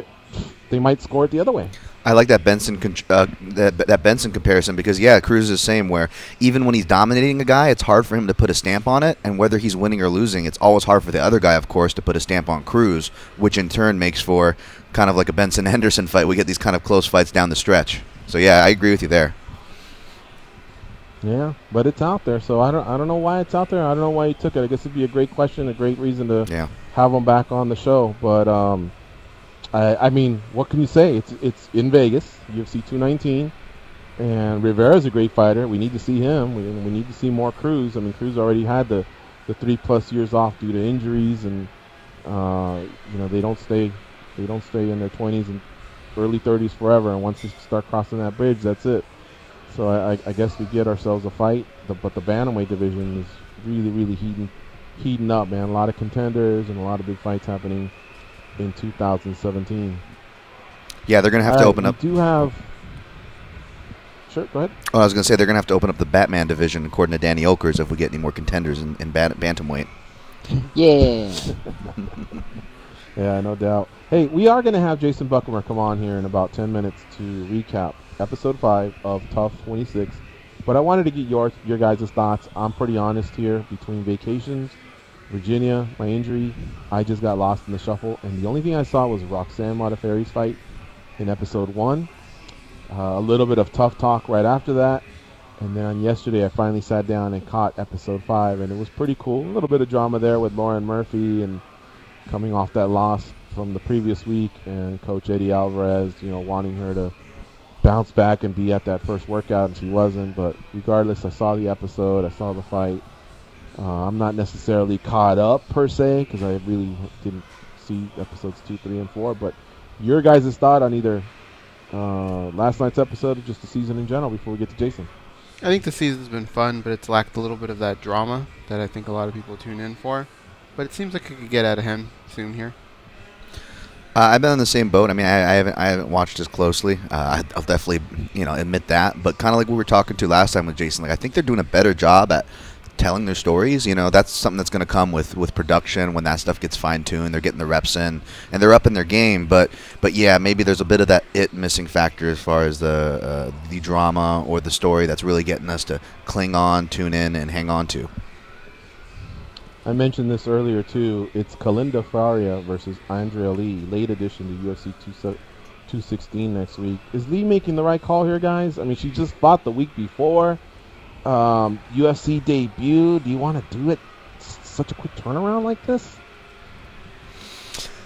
they might score it the other way. I like that Benson that Benson comparison because, yeah, Cruz is the same where even when he's dominating a guy, it's hard for him to put a stamp on it, and whether he's winning or losing, it's always hard for the other guy, of course, to put a stamp on Cruz, which in turn makes for kind of like a Benson-Henderson fight. We get these kind of close fights down the stretch. So, yeah, I agree with you there. Yeah, but it's out there, so I don't know why it's out there. I don't know why he took it. I guess it'd be a great question, a great reason to have him back on the show. But I mean, what can you say? It's in Vegas, UFC 219, and Rivera's a great fighter. We need to see him. We need to see more Cruz. I mean, Cruz already had the 3+ years off due to injuries, and you know, they don't stay in their 20s and early 30s forever. And once they start crossing that bridge, that's it. So I guess we get ourselves a fight, but the bantamweight division is really, really heating up, man. A lot of contenders and a lot of big fights happening in 2017. Yeah, they're going to have to open up. We do have... Sure, go ahead. Oh, I was going to say they're going to have to open up the Batman division, according to Danny Okers, if we get any more contenders in bantamweight. Yeah. Yeah, no doubt. Hey, we are going to have Jason Buchamer come on here in about 10 minutes to recap Episode 5 of Tough 26. But I wanted to get your guys' thoughts. I'm pretty honest here. Between vacations, Virginia, my injury, I just got lost in the shuffle. And the only thing I saw was Roxanne Modafferi's fight in Episode 1. A little bit of tough talk right after that. And then yesterday I finally sat down and caught Episode 5. And it was pretty cool. A little bit of drama there with Lauren Murphy and coming off that loss from the previous week. And Coach Eddie Alvarez, you know, wanting her to bounce back and be at that first workout, and she wasn't. But regardless, I saw the episode, I saw the fight. I'm not necessarily caught up per se because I really didn't see episodes 2, 3, and 4. But your guys' thought on either last night's episode or just the season in general before we get to Jason? I think the season's been fun, but it's lacked a little bit of that drama that I think a lot of people tune in for. But it seems like it could get out of hand soon here. I've been on the same boat. I mean, I haven't watched as closely. I'll definitely, you know, admit that. But kind of like we were talking to last time with Jason, like I think they're doing a better job at telling their stories. You know, that's something that's going to come with production when that stuff gets fine-tuned. They're getting the reps in, and they're up in their game. But yeah, maybe there's a bit of that missing factor as far as the drama or the story that's really getting us to cling on, tune in, and hang on to. I mentioned this earlier, too. It's Kalinda Faria versus Andrea Lee, late addition to UFC 216 next week. Is Lee making the right call here, guys? I mean, she just fought the week before. UFC debut. Do you want to do it such a quick turnaround like this?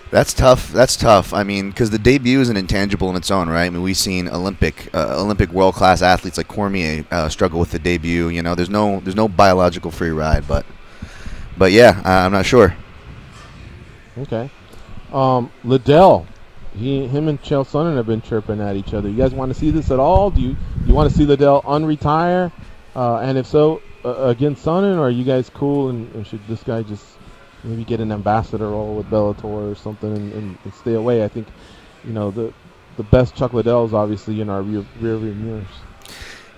That's tough. I mean, because the debut is an intangible in its own right. I mean, we've seen Olympic world-class athletes like Cormier struggle with the debut. You know, there's no biological free ride, But yeah, I'm not sure. Okay. Liddell, him and Chael Sonnen have been chirping at each other. You guys want to see this at all? Do you want to see Liddell unretire? And if so, against Sonnen, or are you guys cool and should this guy just maybe get an ambassador role with Bellator or something and stay away? I think, you know, the best Chuck Liddell is obviously in our rear mirrors.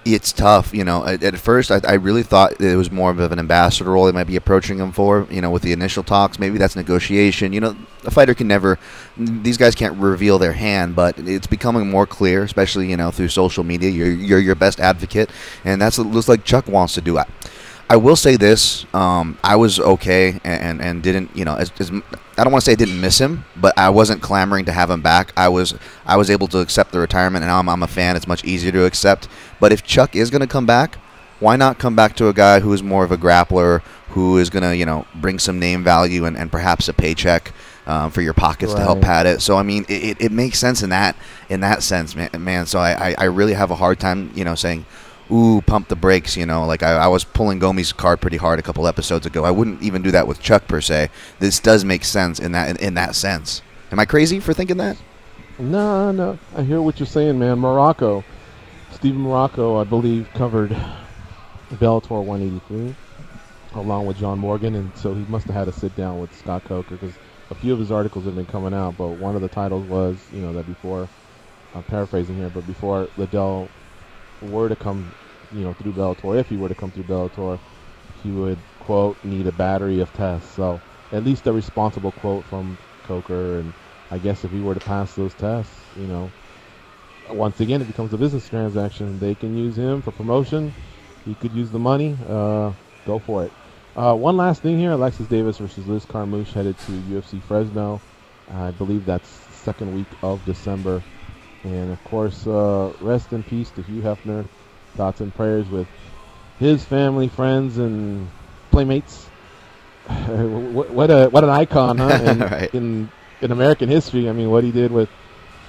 It's tough, you know. At first, I really thought it was more of an ambassador role they might be approaching him for, you know, with the initial talks. Maybe that's negotiation. You know, a fighter can never, these guys can't reveal their hand, but it's becoming more clear, especially, you know, through social media. You're your best advocate, and that's what it looks like Chuck wants to do. I will say this, I was okay and didn't, you know, I don't want to say I didn't miss him, but I wasn't clamoring to have him back. I was able to accept the retirement, and I'm a fan. It's much easier to accept. But if Chuck is going to come back, why not come back to a guy who is more of a grappler, who is going to, you know, bring some name value and perhaps a paycheck for your pockets to help pad it. So, I mean, it makes sense in that sense, man. So I really have a hard time, you know, saying, ooh, pump the brakes, like I was pulling Gomi's card pretty hard a couple episodes ago. I wouldn't even do that with Chuck per se. This does make sense in that sense. Am I crazy for thinking that? No. I hear what you're saying, man. Stephen Morocco, I believe, covered Bellator 183 along with John Morgan, and so he must have had to sit down with Scott Coker because a few of his articles have been coming out, but one of the titles was, that before, I'm paraphrasing here, but before Liddell were to come, through Bellator, if he were to come through Bellator, he would, quote, need a battery of tests. So at least a responsible quote from Coker, and I guess if he were to pass those tests, once again, it becomes a business transaction. They can use him for promotion. He could use the money. Go for it. One last thing here. Alexis Davis versus Liz Carmouche headed to UFC Fresno. I believe that's second week of December. And, of course, rest in peace to Hugh Hefner. Thoughts and prayers with his family, friends, and playmates. What an icon, huh? Right. In American history, I mean, what he did with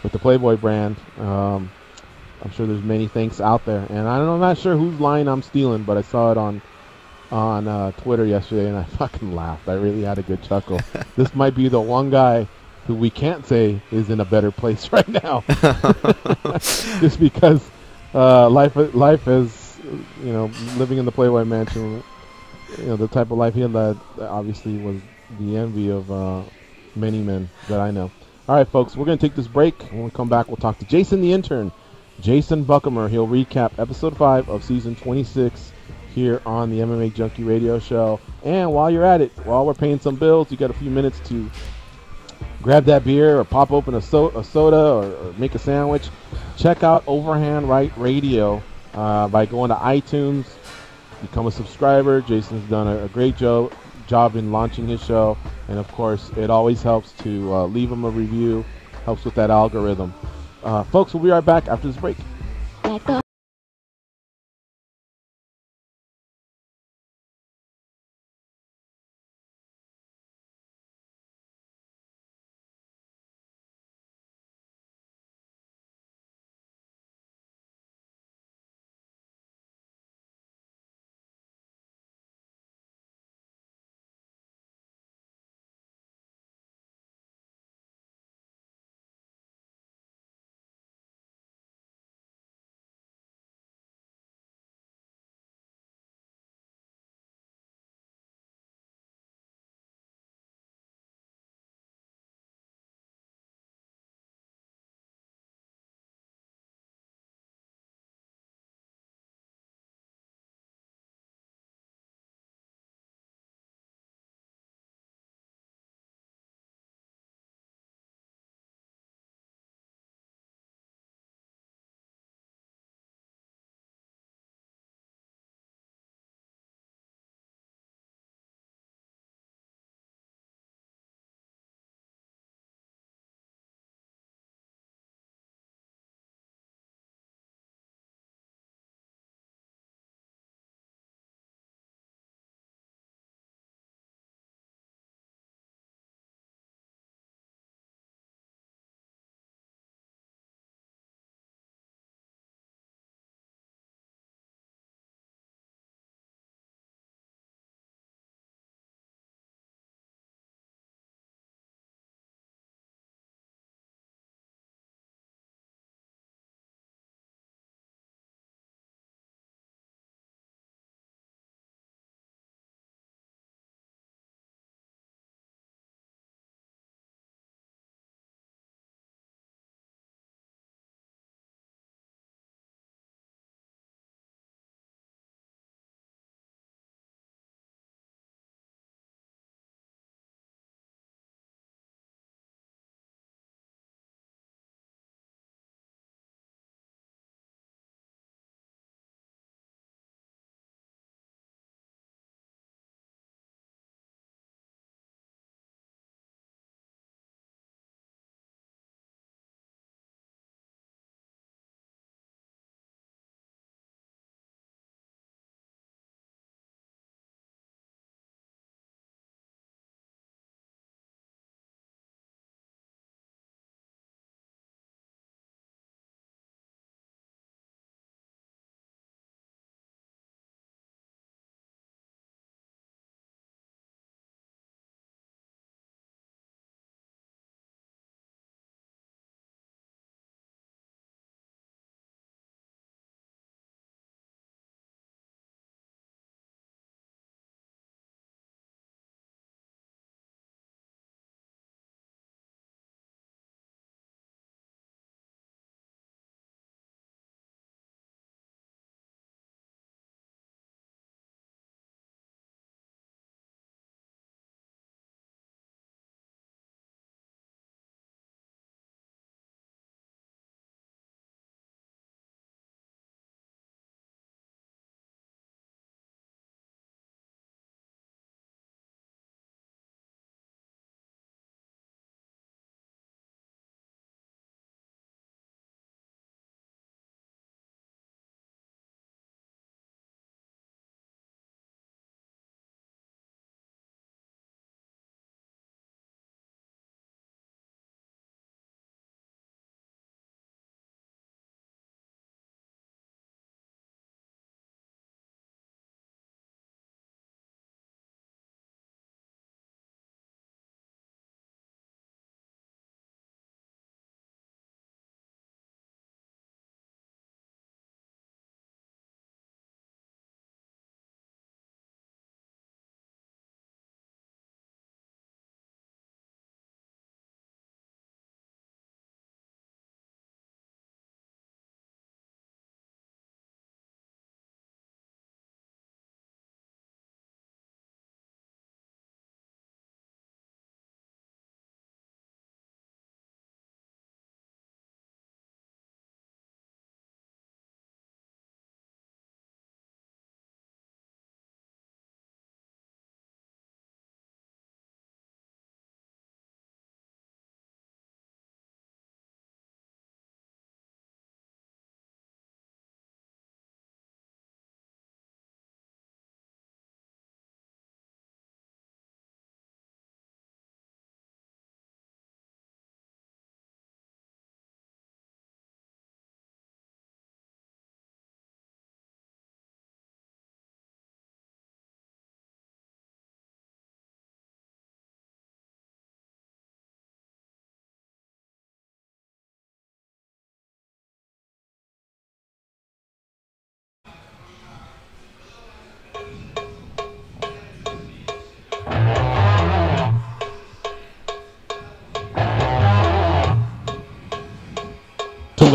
the Playboy brand. I'm sure there's many thanks out there, and I'm not sure whose line I'm stealing, but I saw it on Twitter yesterday, and I fucking laughed. I really had a good chuckle. This might be the one guy who we can't say is in a better place right now, just because life is, living in the Playboy Mansion. The type of life he led obviously was the envy of many men that I know. All right, folks, we're going to take this break. When we come back, we'll talk to Jason the intern, Jason Buchamer. He'll recap Episode 5 of Season 26 here on the MMA Junkie Radio Show. And while you're at it, while we're paying some bills, you got a few minutes to grab that beer or pop open a soda or make a sandwich. Check out Overhand Right Radio by going to iTunes. Become a subscriber. Jason's done a great job in launching his show. And, of course, it always helps to leave him a review. Helps with that algorithm. Folks, we'll be right back after this break.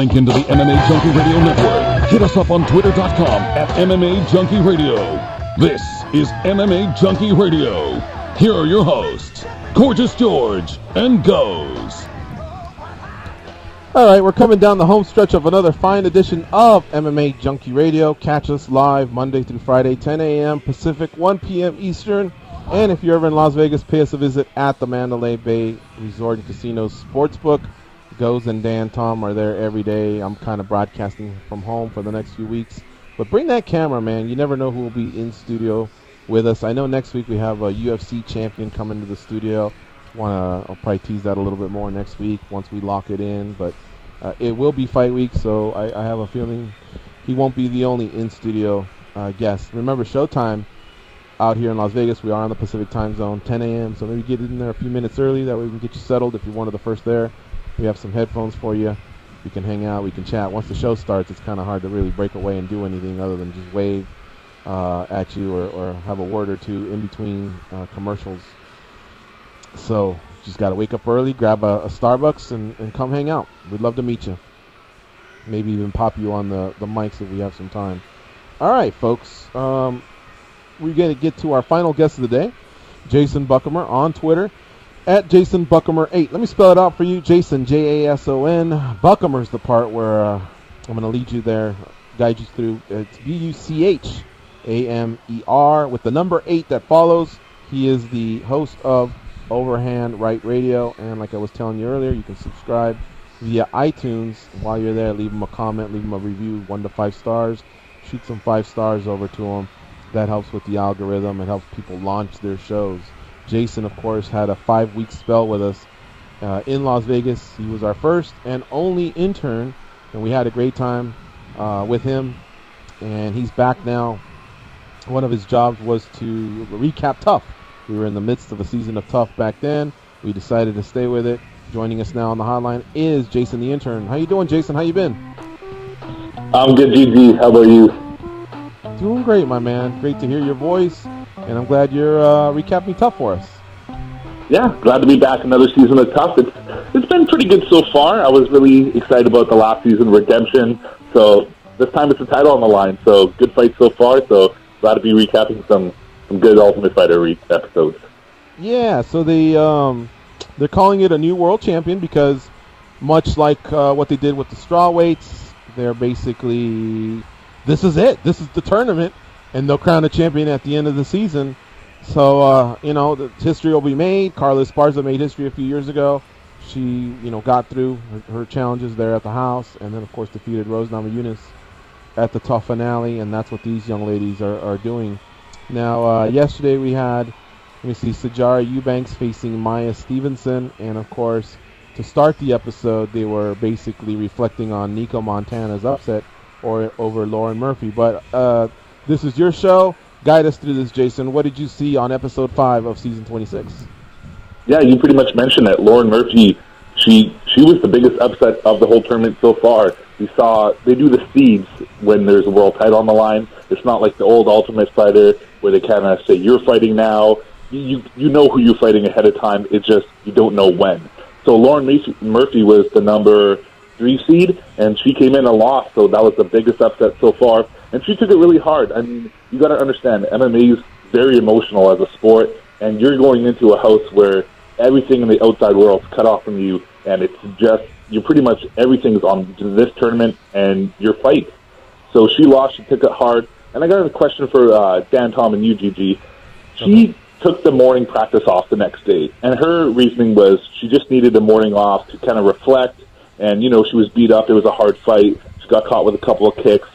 link into the MMA Junkie Radio Network. Hit us up on Twitter.com at MMA Junkie Radio. This is MMA Junkie Radio. Here are your hosts, Gorgeous George and Goes. All right, we're coming down the home stretch of another fine edition of MMA Junkie Radio. Catch us live Monday through Friday, 10 a.m. Pacific, 1 p.m. Eastern. And if you're ever in Las Vegas, pay us a visit at the Mandalay Bay Resort and Casino Sportsbook. Goes and Dan Tom are there every day. I'm kind of broadcasting from home for the next few weeks. But bring that camera, man. You never know who will be in studio with us. I know next week we have a UFC champion coming to the studio. I'll probably tease that a little bit more next week once we lock it in. But it will be fight week, so I have a feeling he won't be the only in-studio guest. Remember, showtime out here in Las Vegas, we are on the Pacific time zone, 10 a.m., so maybe get in there a few minutes early. That way we can get you settled if you're one of the first there. We have some headphones for you. We can hang out, we can chat. Once the show starts, it's kind of hard to really break away and do anything other than just wave at you or have a word or two in between commercials. So just got to wake up early, grab a Starbucks, and come hang out. We'd love to meet you. Maybe even pop you on the mics if we have some time. All right, folks. We're going to get to our final guest of the day, Jason Buchamer, on Twitter, at JasonBuchamer8. Let me spell it out for you. Jason, Jason. Buchamer's the part where I'm going to lead you there, guide you through. It's Buchamer with the number 8 that follows. He is the host of Overhand Right Radio, and like I was telling you earlier, you can subscribe via iTunes. While you're there, leave him a comment, leave him a review, 1 to 5 stars. Shoot some 5 stars over to him. That helps with the algorithm. It helps people launch their shows. Jason, of course, had a 5-week spell with us in Las Vegas. He was our first and only intern, and we had a great time with him. And he's back now. One of his jobs was to recap Tough. We were in the midst of a season of Tough back then. We decided to stay with it. Joining us now on the hotline is Jason the intern. How you doing, Jason? How you been? I'm good, GG. How about you? Doing great, my man. Great to hear your voice, and I'm glad you're recapping Tough for us. Yeah, glad to be back. Another season of Tough. It's been pretty good so far. I was really excited about the last season, Redemption. So this time it's a title on the line. So good fight so far. So glad to be recapping some good Ultimate Fighter episodes. Yeah, so they're calling it a new world champion because much like what they did with the strawweights, they're basically... This is it. This is the tournament, and they'll crown a champion at the end of the season. So, the history will be made. Carla Esparza made history a few years ago. She, got through her challenges there at the house, and then, of course, defeated Rose Namajunas at the Tough finale, and that's what these young ladies are doing. Now, yesterday we had, Sajara Eubanks facing Maya Stevenson, and, of course, to start the episode, they were basically reflecting on Nico Montana's upset over Lauren Murphy. But this is your show. Guide us through this, Jason. What did you see on episode 5 of season 26? Yeah, you pretty much mentioned it. Lauren Murphy, she was the biggest upset of the whole tournament so far. We saw they do the seeds when there's a world title on the line. It's not like the old Ultimate Fighter where they kind of say, you're fighting now. You know who you're fighting ahead of time. It's just you don't know when. So Lauren Murphy was the number 3 seed, and she came in and lost, so that was the biggest upset so far. And she took it really hard. I mean, you got to understand, MMA is very emotional as a sport, and you're going into a house where everything in the outside world is cut off from you, and it's just, you're pretty much, everything's on this tournament and your fight. So she lost, she took it hard. And I got a question for Dan, Tom, and you, GG. She took the morning practice off the next day, and her reasoning was she just needed the morning off to kind of reflect. And, she was beat up. It was a hard fight. She got caught with a couple of kicks.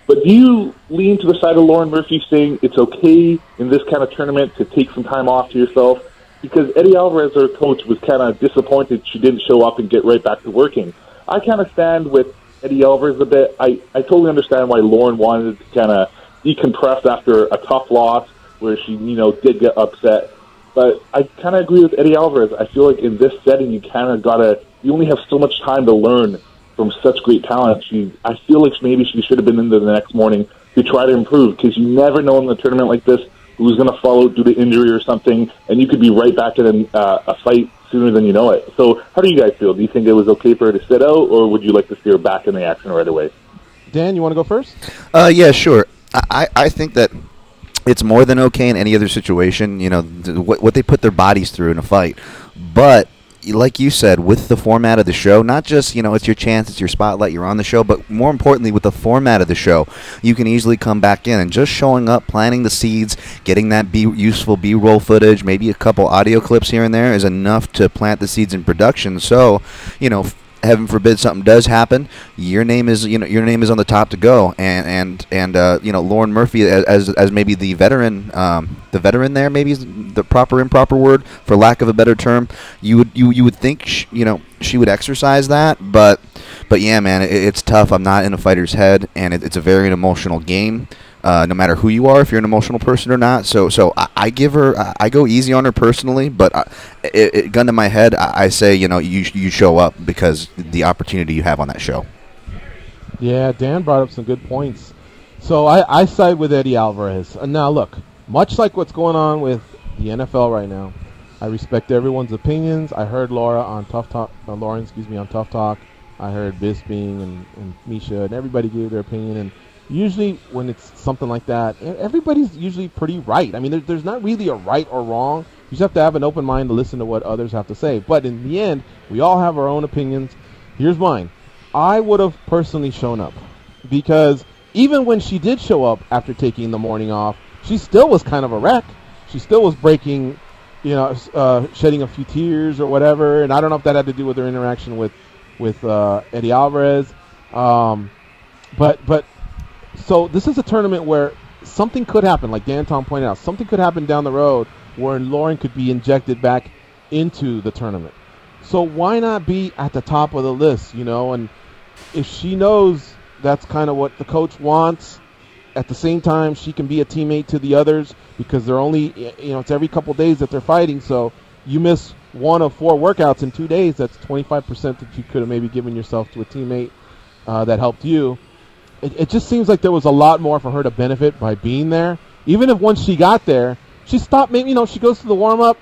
But do you lean to the side of Lauren Murphy saying it's okay in this kind of tournament to take some time off to yourself? Because Eddie Alvarez, her coach, was kind of disappointed she didn't show up and get right back to working. I kind of stand with Eddie Alvarez a bit. I totally understand why Lauren wanted to kind of decompress after a tough loss where she, did get upset. But I kind of agree with Eddie Alvarez. I feel like in this setting, you kind of got to... You only have so much time to learn from such great talent. I feel like maybe she should have been in there the next morning to try to improve, because you never know in a tournament like this who's going to follow due to injury or something, and you could be right back in a fight sooner than you know it. So how do you guys feel? Do you think it was okay for her to sit out, or would you like to see her back in the action right away? Dan, you want to go first? Yeah, sure. I think that it's more than okay in any other situation, you know, what they put their bodies through in a fight. But like you said, with the format of the show, not just, you know, it's your chance, it's your spotlight, you're on the show, but more importantly, with the format of the show, you can easily come back in and just showing up, planting the seeds, getting that useful B-roll footage, maybe a couple audio clips here and there is enough to plant the seeds in production. So, you know, heaven forbid something does happen, your name is on the top to go, and you know, Lauren Murphy as maybe the veteran there, maybe is the improper word for lack of a better term. You would think she would exercise that, but yeah, man, it's tough. I'm not in a fighter's head, and it's a very emotional game. No matter who you are, if you're an emotional person or not. So I go easy on her personally, but gun to my head, I say, you know, you show up because the opportunity you have on that show. Yeah, Dan brought up some good points. So I side with Eddie Alvarez. Now look, much like what's going on with the NFL right now, I respect everyone's opinions. I heard Lauren on Tough Talk. I heard Bisping and Misha, and everybody gave their opinion. And usually when it's something like that, everybody's usually pretty right. I mean, there's not really a right or wrong. You just have to have an open mind to listen to what others have to say. But in the end, we all have our own opinions. Here's mine. I would have personally shown up, because even when she did show up after taking the morning off, she still was kind of a wreck. She still was breaking, you know, shedding a few tears or whatever. And I don't know if that had to do with her interaction with Eddie Alvarez. But so this is a tournament where something could happen, like Dan Tom pointed out. Something could happen down the road where Lauren could be injected back into the tournament. So why not be at the top of the list, you know? And if she knows that's kind of what the coach wants, at the same time she can be a teammate to the others, because they're only, you know, it's every couple days that they're fighting. So you miss one of 4 workouts in 2 days, that's 25% that you could have maybe given yourself to a teammate that helped you. It just seems like there was a lot more for her to benefit by being there. Even if once she got there, she stopped, maybe, you know, she goes to the warm-up,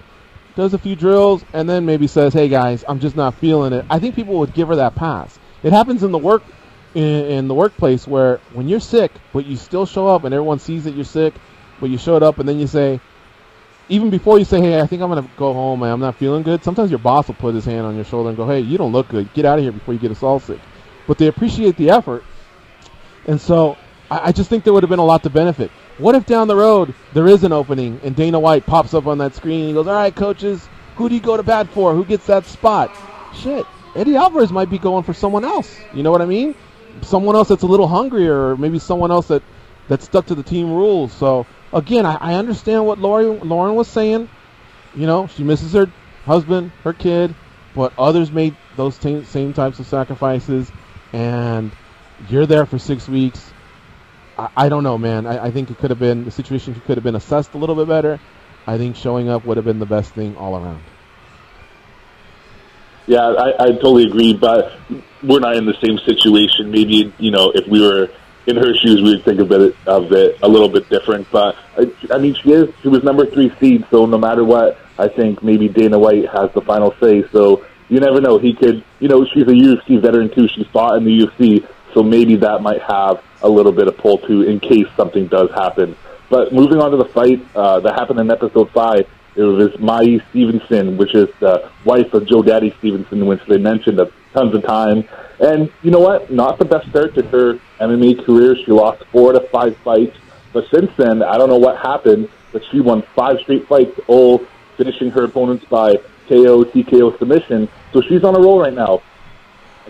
does a few drills, and then maybe says, hey, guys, I'm just not feeling it. I think people would give her that pass. It happens in the workplace where when you're sick, but you still show up and everyone sees that you're sick, but you showed up, and then you say, even before you say, hey, I think I'm going to go home, man, I'm not feeling good, sometimes your boss will put his hand on your shoulder and go, hey, you don't look good. Get out of here before you get us all sick. But they appreciate the effort. And so I just think there would have been a lot to benefit. What if down the road there is an opening and Dana White pops up on that screen and he goes, all right, coaches, who do you go to bat for? Who gets that spot? Shit, Eddie Alvarez might be going for someone else. You know what I mean? Someone else that's a little hungrier, or maybe someone else that's stuck to the team rules. So, again, I understand what Lauren was saying. You know, she misses her husband, her kid, but others made those same types of sacrifices, and you're there for 6 weeks. I don't know, man. I think it could have been, the situation could have been assessed a little bit better. I think showing up would have been the best thing all around. Yeah, I totally agree, but we're not in the same situation. Maybe, you know, if we were in her shoes, we would think of it a little bit different. But, I mean, she was number 3 seed, so no matter what, I think maybe Dana White has the final say. So you never know. He could, you know, she's a UFC veteran too. She fought in the UFC. So maybe that might have a little bit of pull too, in case something does happen. But moving on to the fight that happened in episode 5, it was Mai Stevenson, which is the wife of Joe Daddy Stevenson, which they mentioned tons of time. And you know what? Not the best start to her MMA career. She lost 4 out of 5 fights. But since then, I don't know what happened, but she won 5 straight fights, all finishing her opponents by KO, TKO submission. So she's on a roll right now.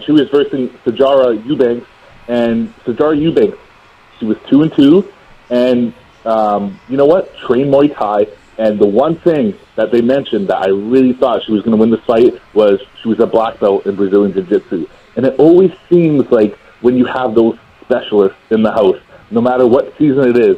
She was versing Sijara Eubanks, and Sijara Eubanks, she was 2-2, and you know what? Trained Muay Thai, and the one thing that they mentioned that I really thought she was going to win this fight was she was a black belt in Brazilian Jiu-Jitsu. And it always seems like when you have those specialists in the house, no matter what season it is,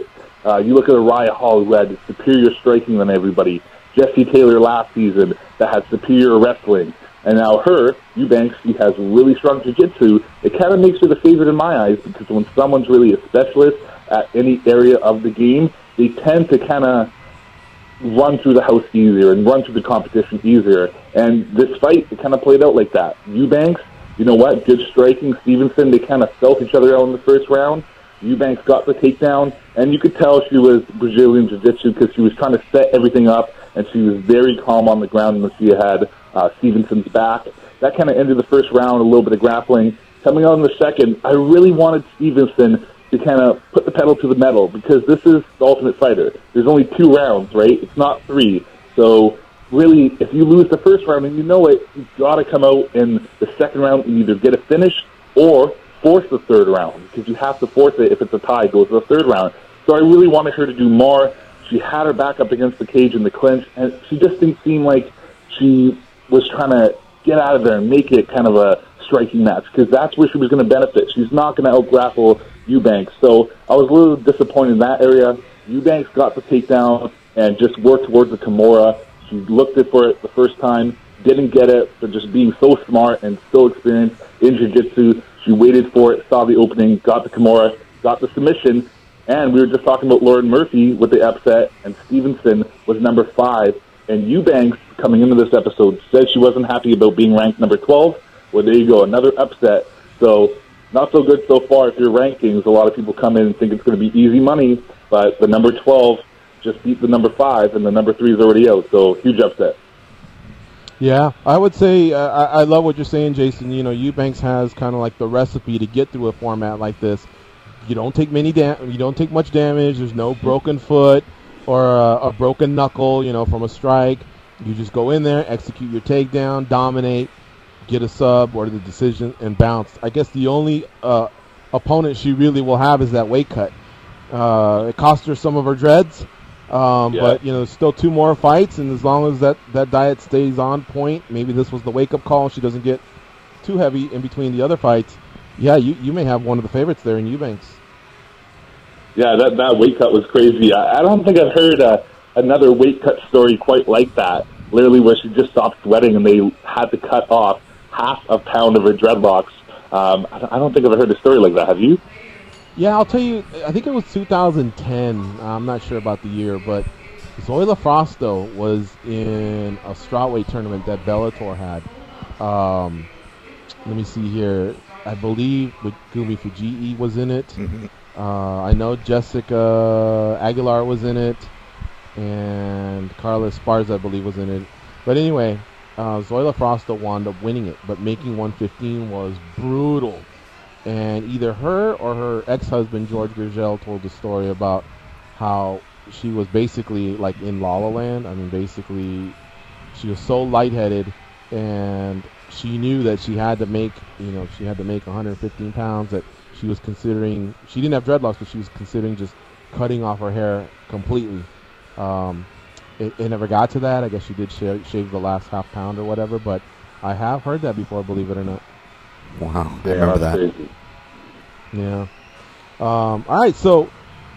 you look at Uriah Hall, who had superior striking than everybody, Jesse Taylor last season that had superior wrestling, and now her, Eubanks, she has really strong jiu-jitsu. It kind of makes her the favorite in my eyes, because when someone's really a specialist at any area of the game, they tend to kind of run through the house easier and run through the competition easier. And this fight, it kind of played out like that. Eubanks, you know what, good striking. Stevenson, they kind of felt each other out in the first round. Eubanks got the takedown, and you could tell she was Brazilian Jiu-Jitsu because she was trying to set everything up, and she was very calm on the ground when she had Stevenson's back. That kind of ended the first round, a little bit of grappling. Coming out in the second, I really wanted Stevenson to kind of put the pedal to the metal because this is the Ultimate Fighter. There's only 2 rounds, right? It's not 3. So really, if you lose the first round and you know it, you've got to come out in the second round and either get a finish or force the third round, because you have to force it if it's a tie, go to the third round. So I really wanted her to do more. She had her back up against the cage in the clinch, and she just didn't seem like she was trying to get out of there and make it kind of a striking match, because that's where she was going to benefit. She's not going to out-grapple Eubanks. So I was a little disappointed in that area. Eubanks got the takedown and just worked towards the Kimura. She looked for it the first time, didn't get it, but just being so smart and so experienced in Jiu-Jitsu, she waited for it, saw the opening, got the Kimura, got the submission, and we were just talking about Lauren Murphy with the upset, and Stevenson was number 5, and Eubanks, coming into this episode, said she wasn't happy about being ranked number 12. Well, there you go, another upset. So, not so good so far if your rankings. A lot of people come in and think it's going to be easy money, but the number 12 just beat the number 5, and the number 3 is already out, so huge upset. Yeah, I would say I love what you're saying, Jason. You know, Eubanks has kind of like the recipe to get through a format like this. You don't take you don't take much damage. There's no broken foot or a broken knuckle, you know, from a strike. You just go in there, execute your takedown, dominate, get a sub or the decision, and bounce. I guess the only opponent she really will have is that weight cut. It cost her some of her dreads. But, you know, there's still 2 more fights, and as long as that diet stays on point, maybe this was the wake-up call. She doesn't get too heavy in between the other fights. Yeah, you may have one of the favorites there in Eubanks. Yeah, that weight cut was crazy. I don't think I've heard another weight cut story quite like that, literally where she just stopped sweating and they had to cut off half a pound of her dreadlocks. I don't think I've heard a story like that. Have you? Yeah, I'll tell you, I think it was 2010. I'm not sure about the year, but Zoila Frosto was in a strawweight tournament that Bellator had. Let me see here. I believe Gumi Fujii was in it. Mm-hmm. I know Jessica Aguilar was in it. And Carla Esparza, I believe, was in it. But anyway, Zoila Frosto wound up winning it, but making 115 was brutal. And either her or her ex-husband, George Gurgel, told the story about how she was basically like in La La Land. I mean, basically, she was so lightheaded, and she knew that she had to make 115 pounds, that she was considering, she didn't have dreadlocks, but she was considering just cutting off her hair completely. It never got to that. I guess she did shave the last half pound or whatever, but I have heard that before, believe it or not. Wow, I remember that. Crazy. Yeah. All right, so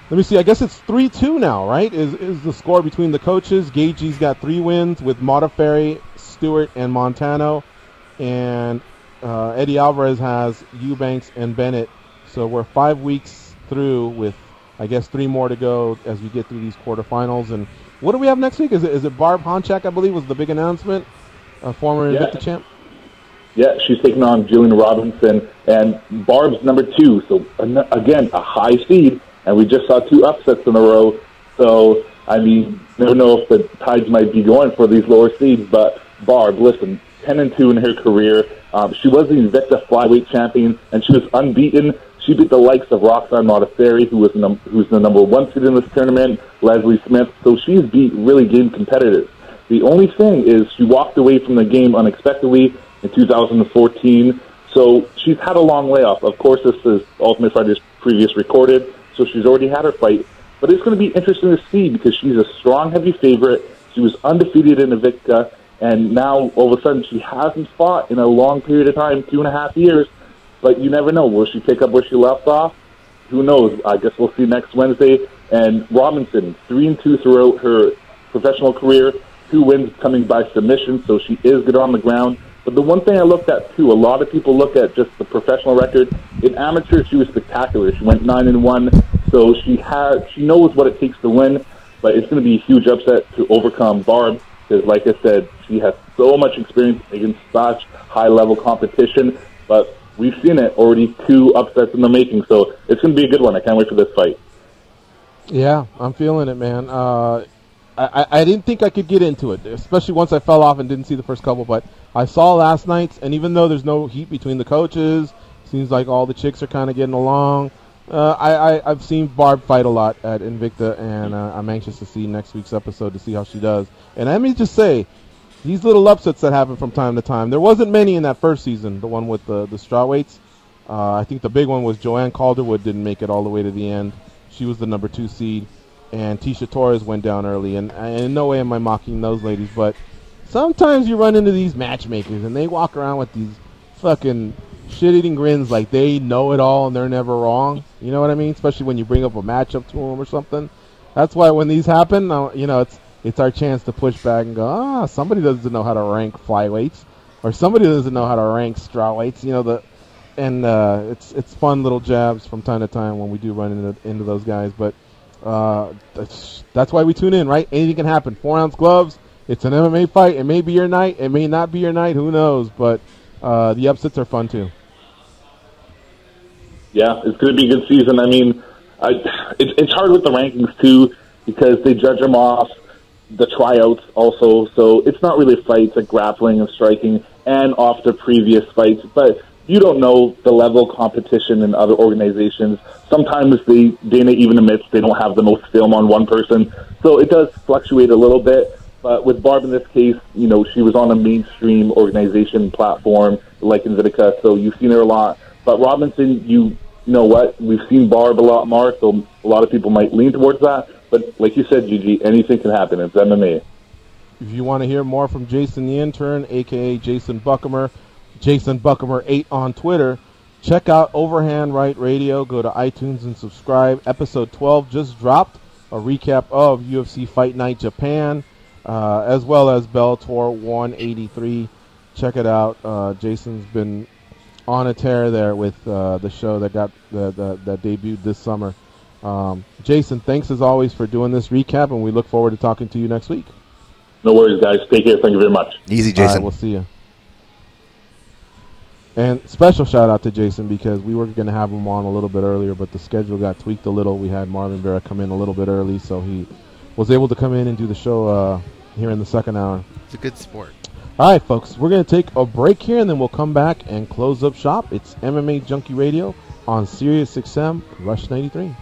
let me see. I guess it's 3-2 now, right? Is the score between the coaches? Gage's got 3 wins with Modafferi, Stewart, and Montano, and Eddie Alvarez has Eubanks and Bennett. So we're 5 weeks through with, I guess, 3 more to go as we get through these quarterfinals. And what do we have next week? Is it Barb Honchak, I believe, was the big announcement, former Invicta champ? Yeah, she's taking on Jillian Robinson, and Barb's number 2. So, again, a high seed, and we just saw 2 upsets in a row. So, I mean, never know if the tides might be going for these lower seeds, but Barb, listen, 10-2 in her career. She was the Invicta flyweight champion, and she was unbeaten. She beat the likes of Roxanne Modafferi, who's the number 1 seed in this tournament, Leslie Smith. So she's beat really game competitive. The only thing is she walked away from the game unexpectedly in 2014. So she's had a long layoff. Of course, this is Ultimate Fighter's previous recorded, so she's already had her fight. But it's going to be interesting to see because she's a strong, heavy favorite. She was undefeated in Invicta, and now, all of a sudden, she hasn't fought in a long period of time, 2.5 years. But you never know. Will she pick up where she left off? Who knows? I guess we'll see next Wednesday. And Robinson, 3-2 throughout her professional career, 2 wins coming by submission, so she is good on the ground. But the one thing I looked at, too, a lot of people look at just the professional record. In amateur, she was spectacular. She went 9-1, so she knows what it takes to win. but it's going to be a huge upset to overcome Barb because, like I said, she has so much experience against such high-level competition. But we've seen it already, 2 upsets in the making, so it's going to be a good one. I can't wait for this fight. Yeah, I'm feeling it, man. I didn't think I could get into it, especially once I fell off and didn't see the first couple, but I saw last night's, and even though there's no heat between the coaches, seems like all the chicks are kind of getting along. I've seen Barb fight a lot at Invicta, and I'm anxious to see next week's episode to see how she does. And let me just say, these little upsets that happen from time to time, there wasn't many in that first season, the one with the strawweights. I think the big one was Joanne Calderwood didn't make it all the way to the end. She was the number 2 seed. And Tisha Torres went down early. And in no way am I mocking those ladies, but sometimes you run into these matchmakers, and they walk around with these fucking shit-eating grins like they know it all and they're never wrong. You know what I mean? Especially when you bring up a matchup to them or something. That's why when these happen, it's our chance to push back and go, somebody doesn't know how to rank flyweights, or somebody doesn't know how to rank strawweights. It's fun little jabs from time to time when we do run into those guys. But that's why we tune in, right? Anything can happen. 4-ounce gloves. It's an MMA fight. It may be your night. It may not be your night. Who knows? But the upsets are fun too. Yeah, it's going to be a good season. I mean, it's hard with the rankings too because they judge them off the tryouts also. So it's not really fights like grappling and striking and off the previous fights. But you don't know the level of competition in other organizations. Sometimes Dana even admits they don't have the most film on one person. So it does fluctuate a little bit. But with Barb in this case, she was on a mainstream organization platform like Invicta, so you've seen her a lot. But Robinson, you know what? We've seen Barb a lot more, so a lot of people might lean towards that. But like you said, Gigi, anything can happen. It's MMA. If you want to hear more from Jason the Intern, a.k.a. Jason Buchamer, Jason Buchamer 8 on Twitter, check out Overhand Right Radio. Go to iTunes and subscribe. Episode 12 just dropped, a recap of UFC Fight Night Japan, as well as Bellator 183. Check it out. Jason's been on a tear there with the show that debuted this summer. Jason, thanks as always for doing this recap, and we look forward to talking to you next week. No worries, guys. Take care. Thank you very much. Easy, Jason. All right, we'll see you. And special shout out to Jason because we were going to have him on a little bit earlier, but the schedule got tweaked a little. We had Marlon Vera come in a little bit early, so he was able to come in and do the show here in the second hour. It's a good sport. All right, folks, we're going to take a break here, and then we'll come back and close up shop. It's MMA Junkie Radio on Sirius XM Rush 93.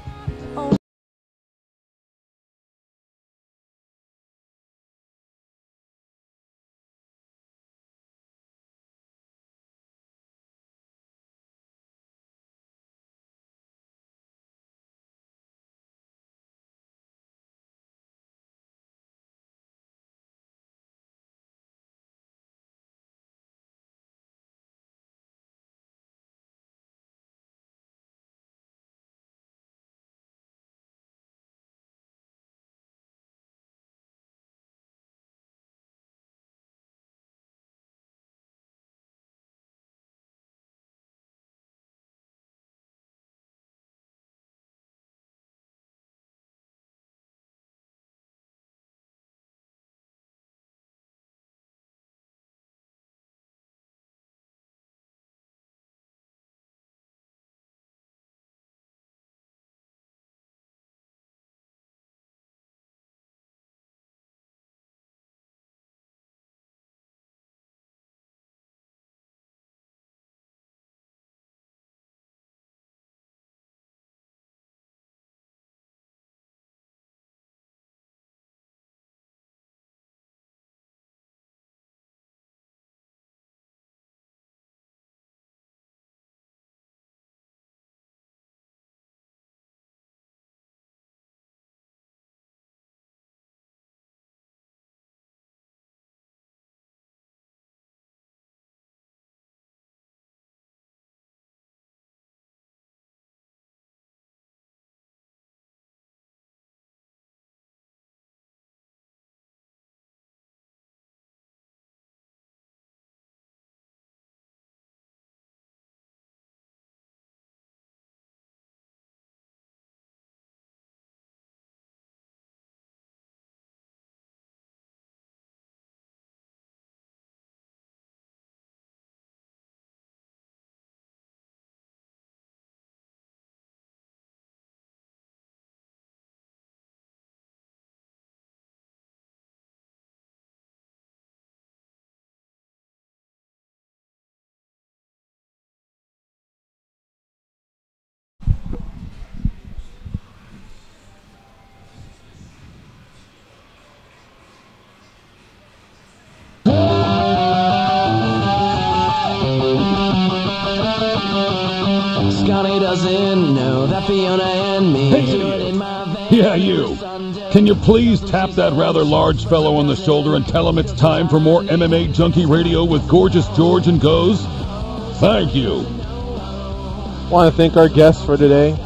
Yeah, you. Can you please tap that rather large fellow on the shoulder and tell him it's time for more MMA Junkie Radio with Gorgeous George and Goes? Thank you. Want to thank our guests for today.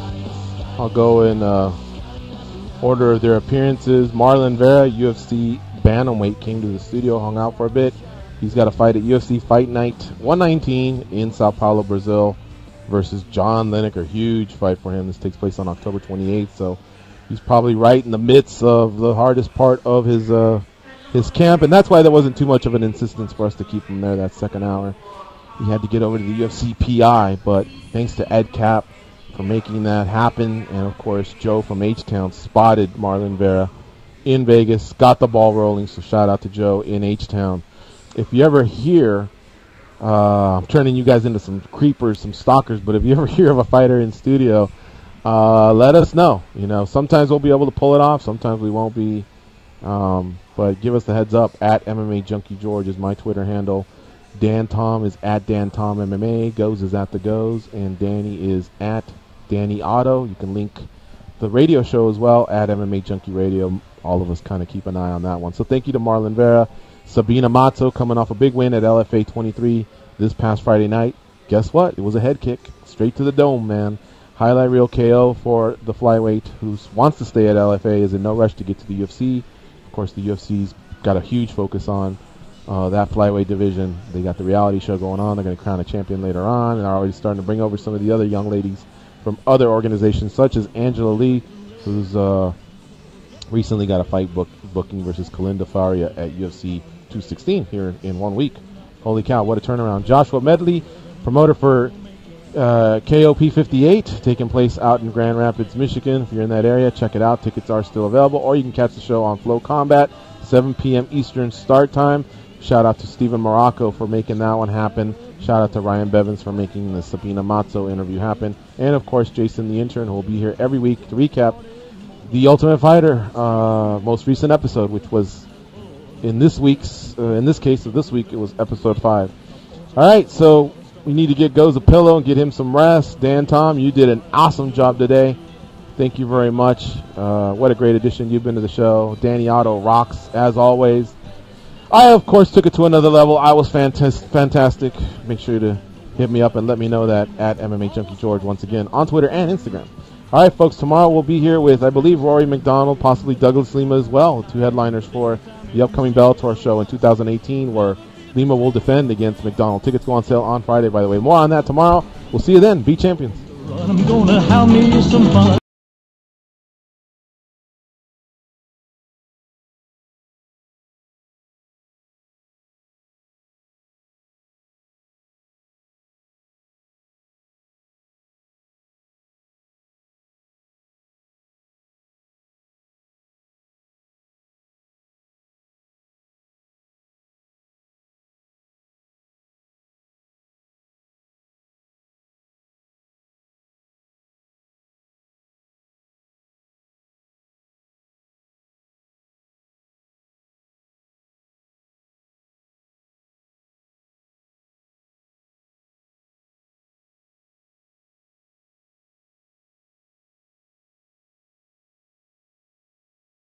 I'll go in order of their appearances. Marlon Vera, UFC bantamweight, came to the studio, hung out for a bit. He's got a fight at UFC Fight Night 119 in Sao Paulo, Brazil, versus John Lineker. Huge fight for him. This takes place on October 28th, so he's probably right in the midst of the hardest part of his camp, and that's why there wasn't too much of an insistence for us to keep him there that second hour. He had to get over to the UFC PI, but thanks to Ed Cap for making that happen, and of course Joe from H-Town spotted Marlon Vera in Vegas, got the ball rolling, so shout out to Joe in H-Town. If you ever hear, I'm turning you guys into some creepers, some stalkers, but if you ever hear of a fighter in studio, let us know. You know, sometimes we'll be able to pull it off, sometimes we won't be, but give us the heads up. At MMA Junkie George is my Twitter handle. Dan Tom is at Dan Tom MMA. Goes is at the Goes, and Danny is at Danny Otto. You can link the radio show as well at MMA Junkie Radio. All of us kind of keep an eye on that one. So thank you to Marlon Vera. Sabina Mazo coming off a big win at LFA 23 this past Friday night. Guess what? It was a head kick straight to the dome, man. Highlight reel KO for the flyweight who wants to stay at LFA, is in no rush to get to the UFC. Of course, the UFC's got a huge focus on that flyweight division. They got the reality show going on. They're going to crown a champion later on, and are already starting to bring over some of the other young ladies from other organizations, such as Angela Lee, who's recently got a fight booking versus Kalinda Faria at UFC 216 here in 1 week. Holy cow, what a turnaround. Joshua Medley, promoter for KOP 58, taking place out in Grand Rapids, Michigan. If you're in that area, check it out. Tickets are still available, or you can catch the show on Flow Combat, 7 p.m. Eastern start time. Shout out to Stephen Morocco for making that one happen. Shout out to Ryan Bevins for making the Sabina Mazo interview happen. And, of course, Jason the intern, who will be here every week to recap The Ultimate Fighter most recent episode, which was in this week's, in this case of this week, it was episode 5. All right, so we need to get Goes a pillow and get him some rest. Dan Tom, you did an awesome job today. Thank you very much. What a great addition you've been to the show. Danny Otto rocks, as always. I, of course, took it to another level. I was fantastic. Make sure to hit me up and let me know that at MMA Junkie George once again on Twitter and Instagram. All right, folks, tomorrow we'll be here with, I believe, Rory McDonald, possibly Douglas Lima as well, 2 headliners for the upcoming Bellator show in 2018, where Lima will defend against McDonald. Tickets go on sale on Friday, by the way. More on that tomorrow. We'll see you then. Be champions. I'm gonna have me some fun.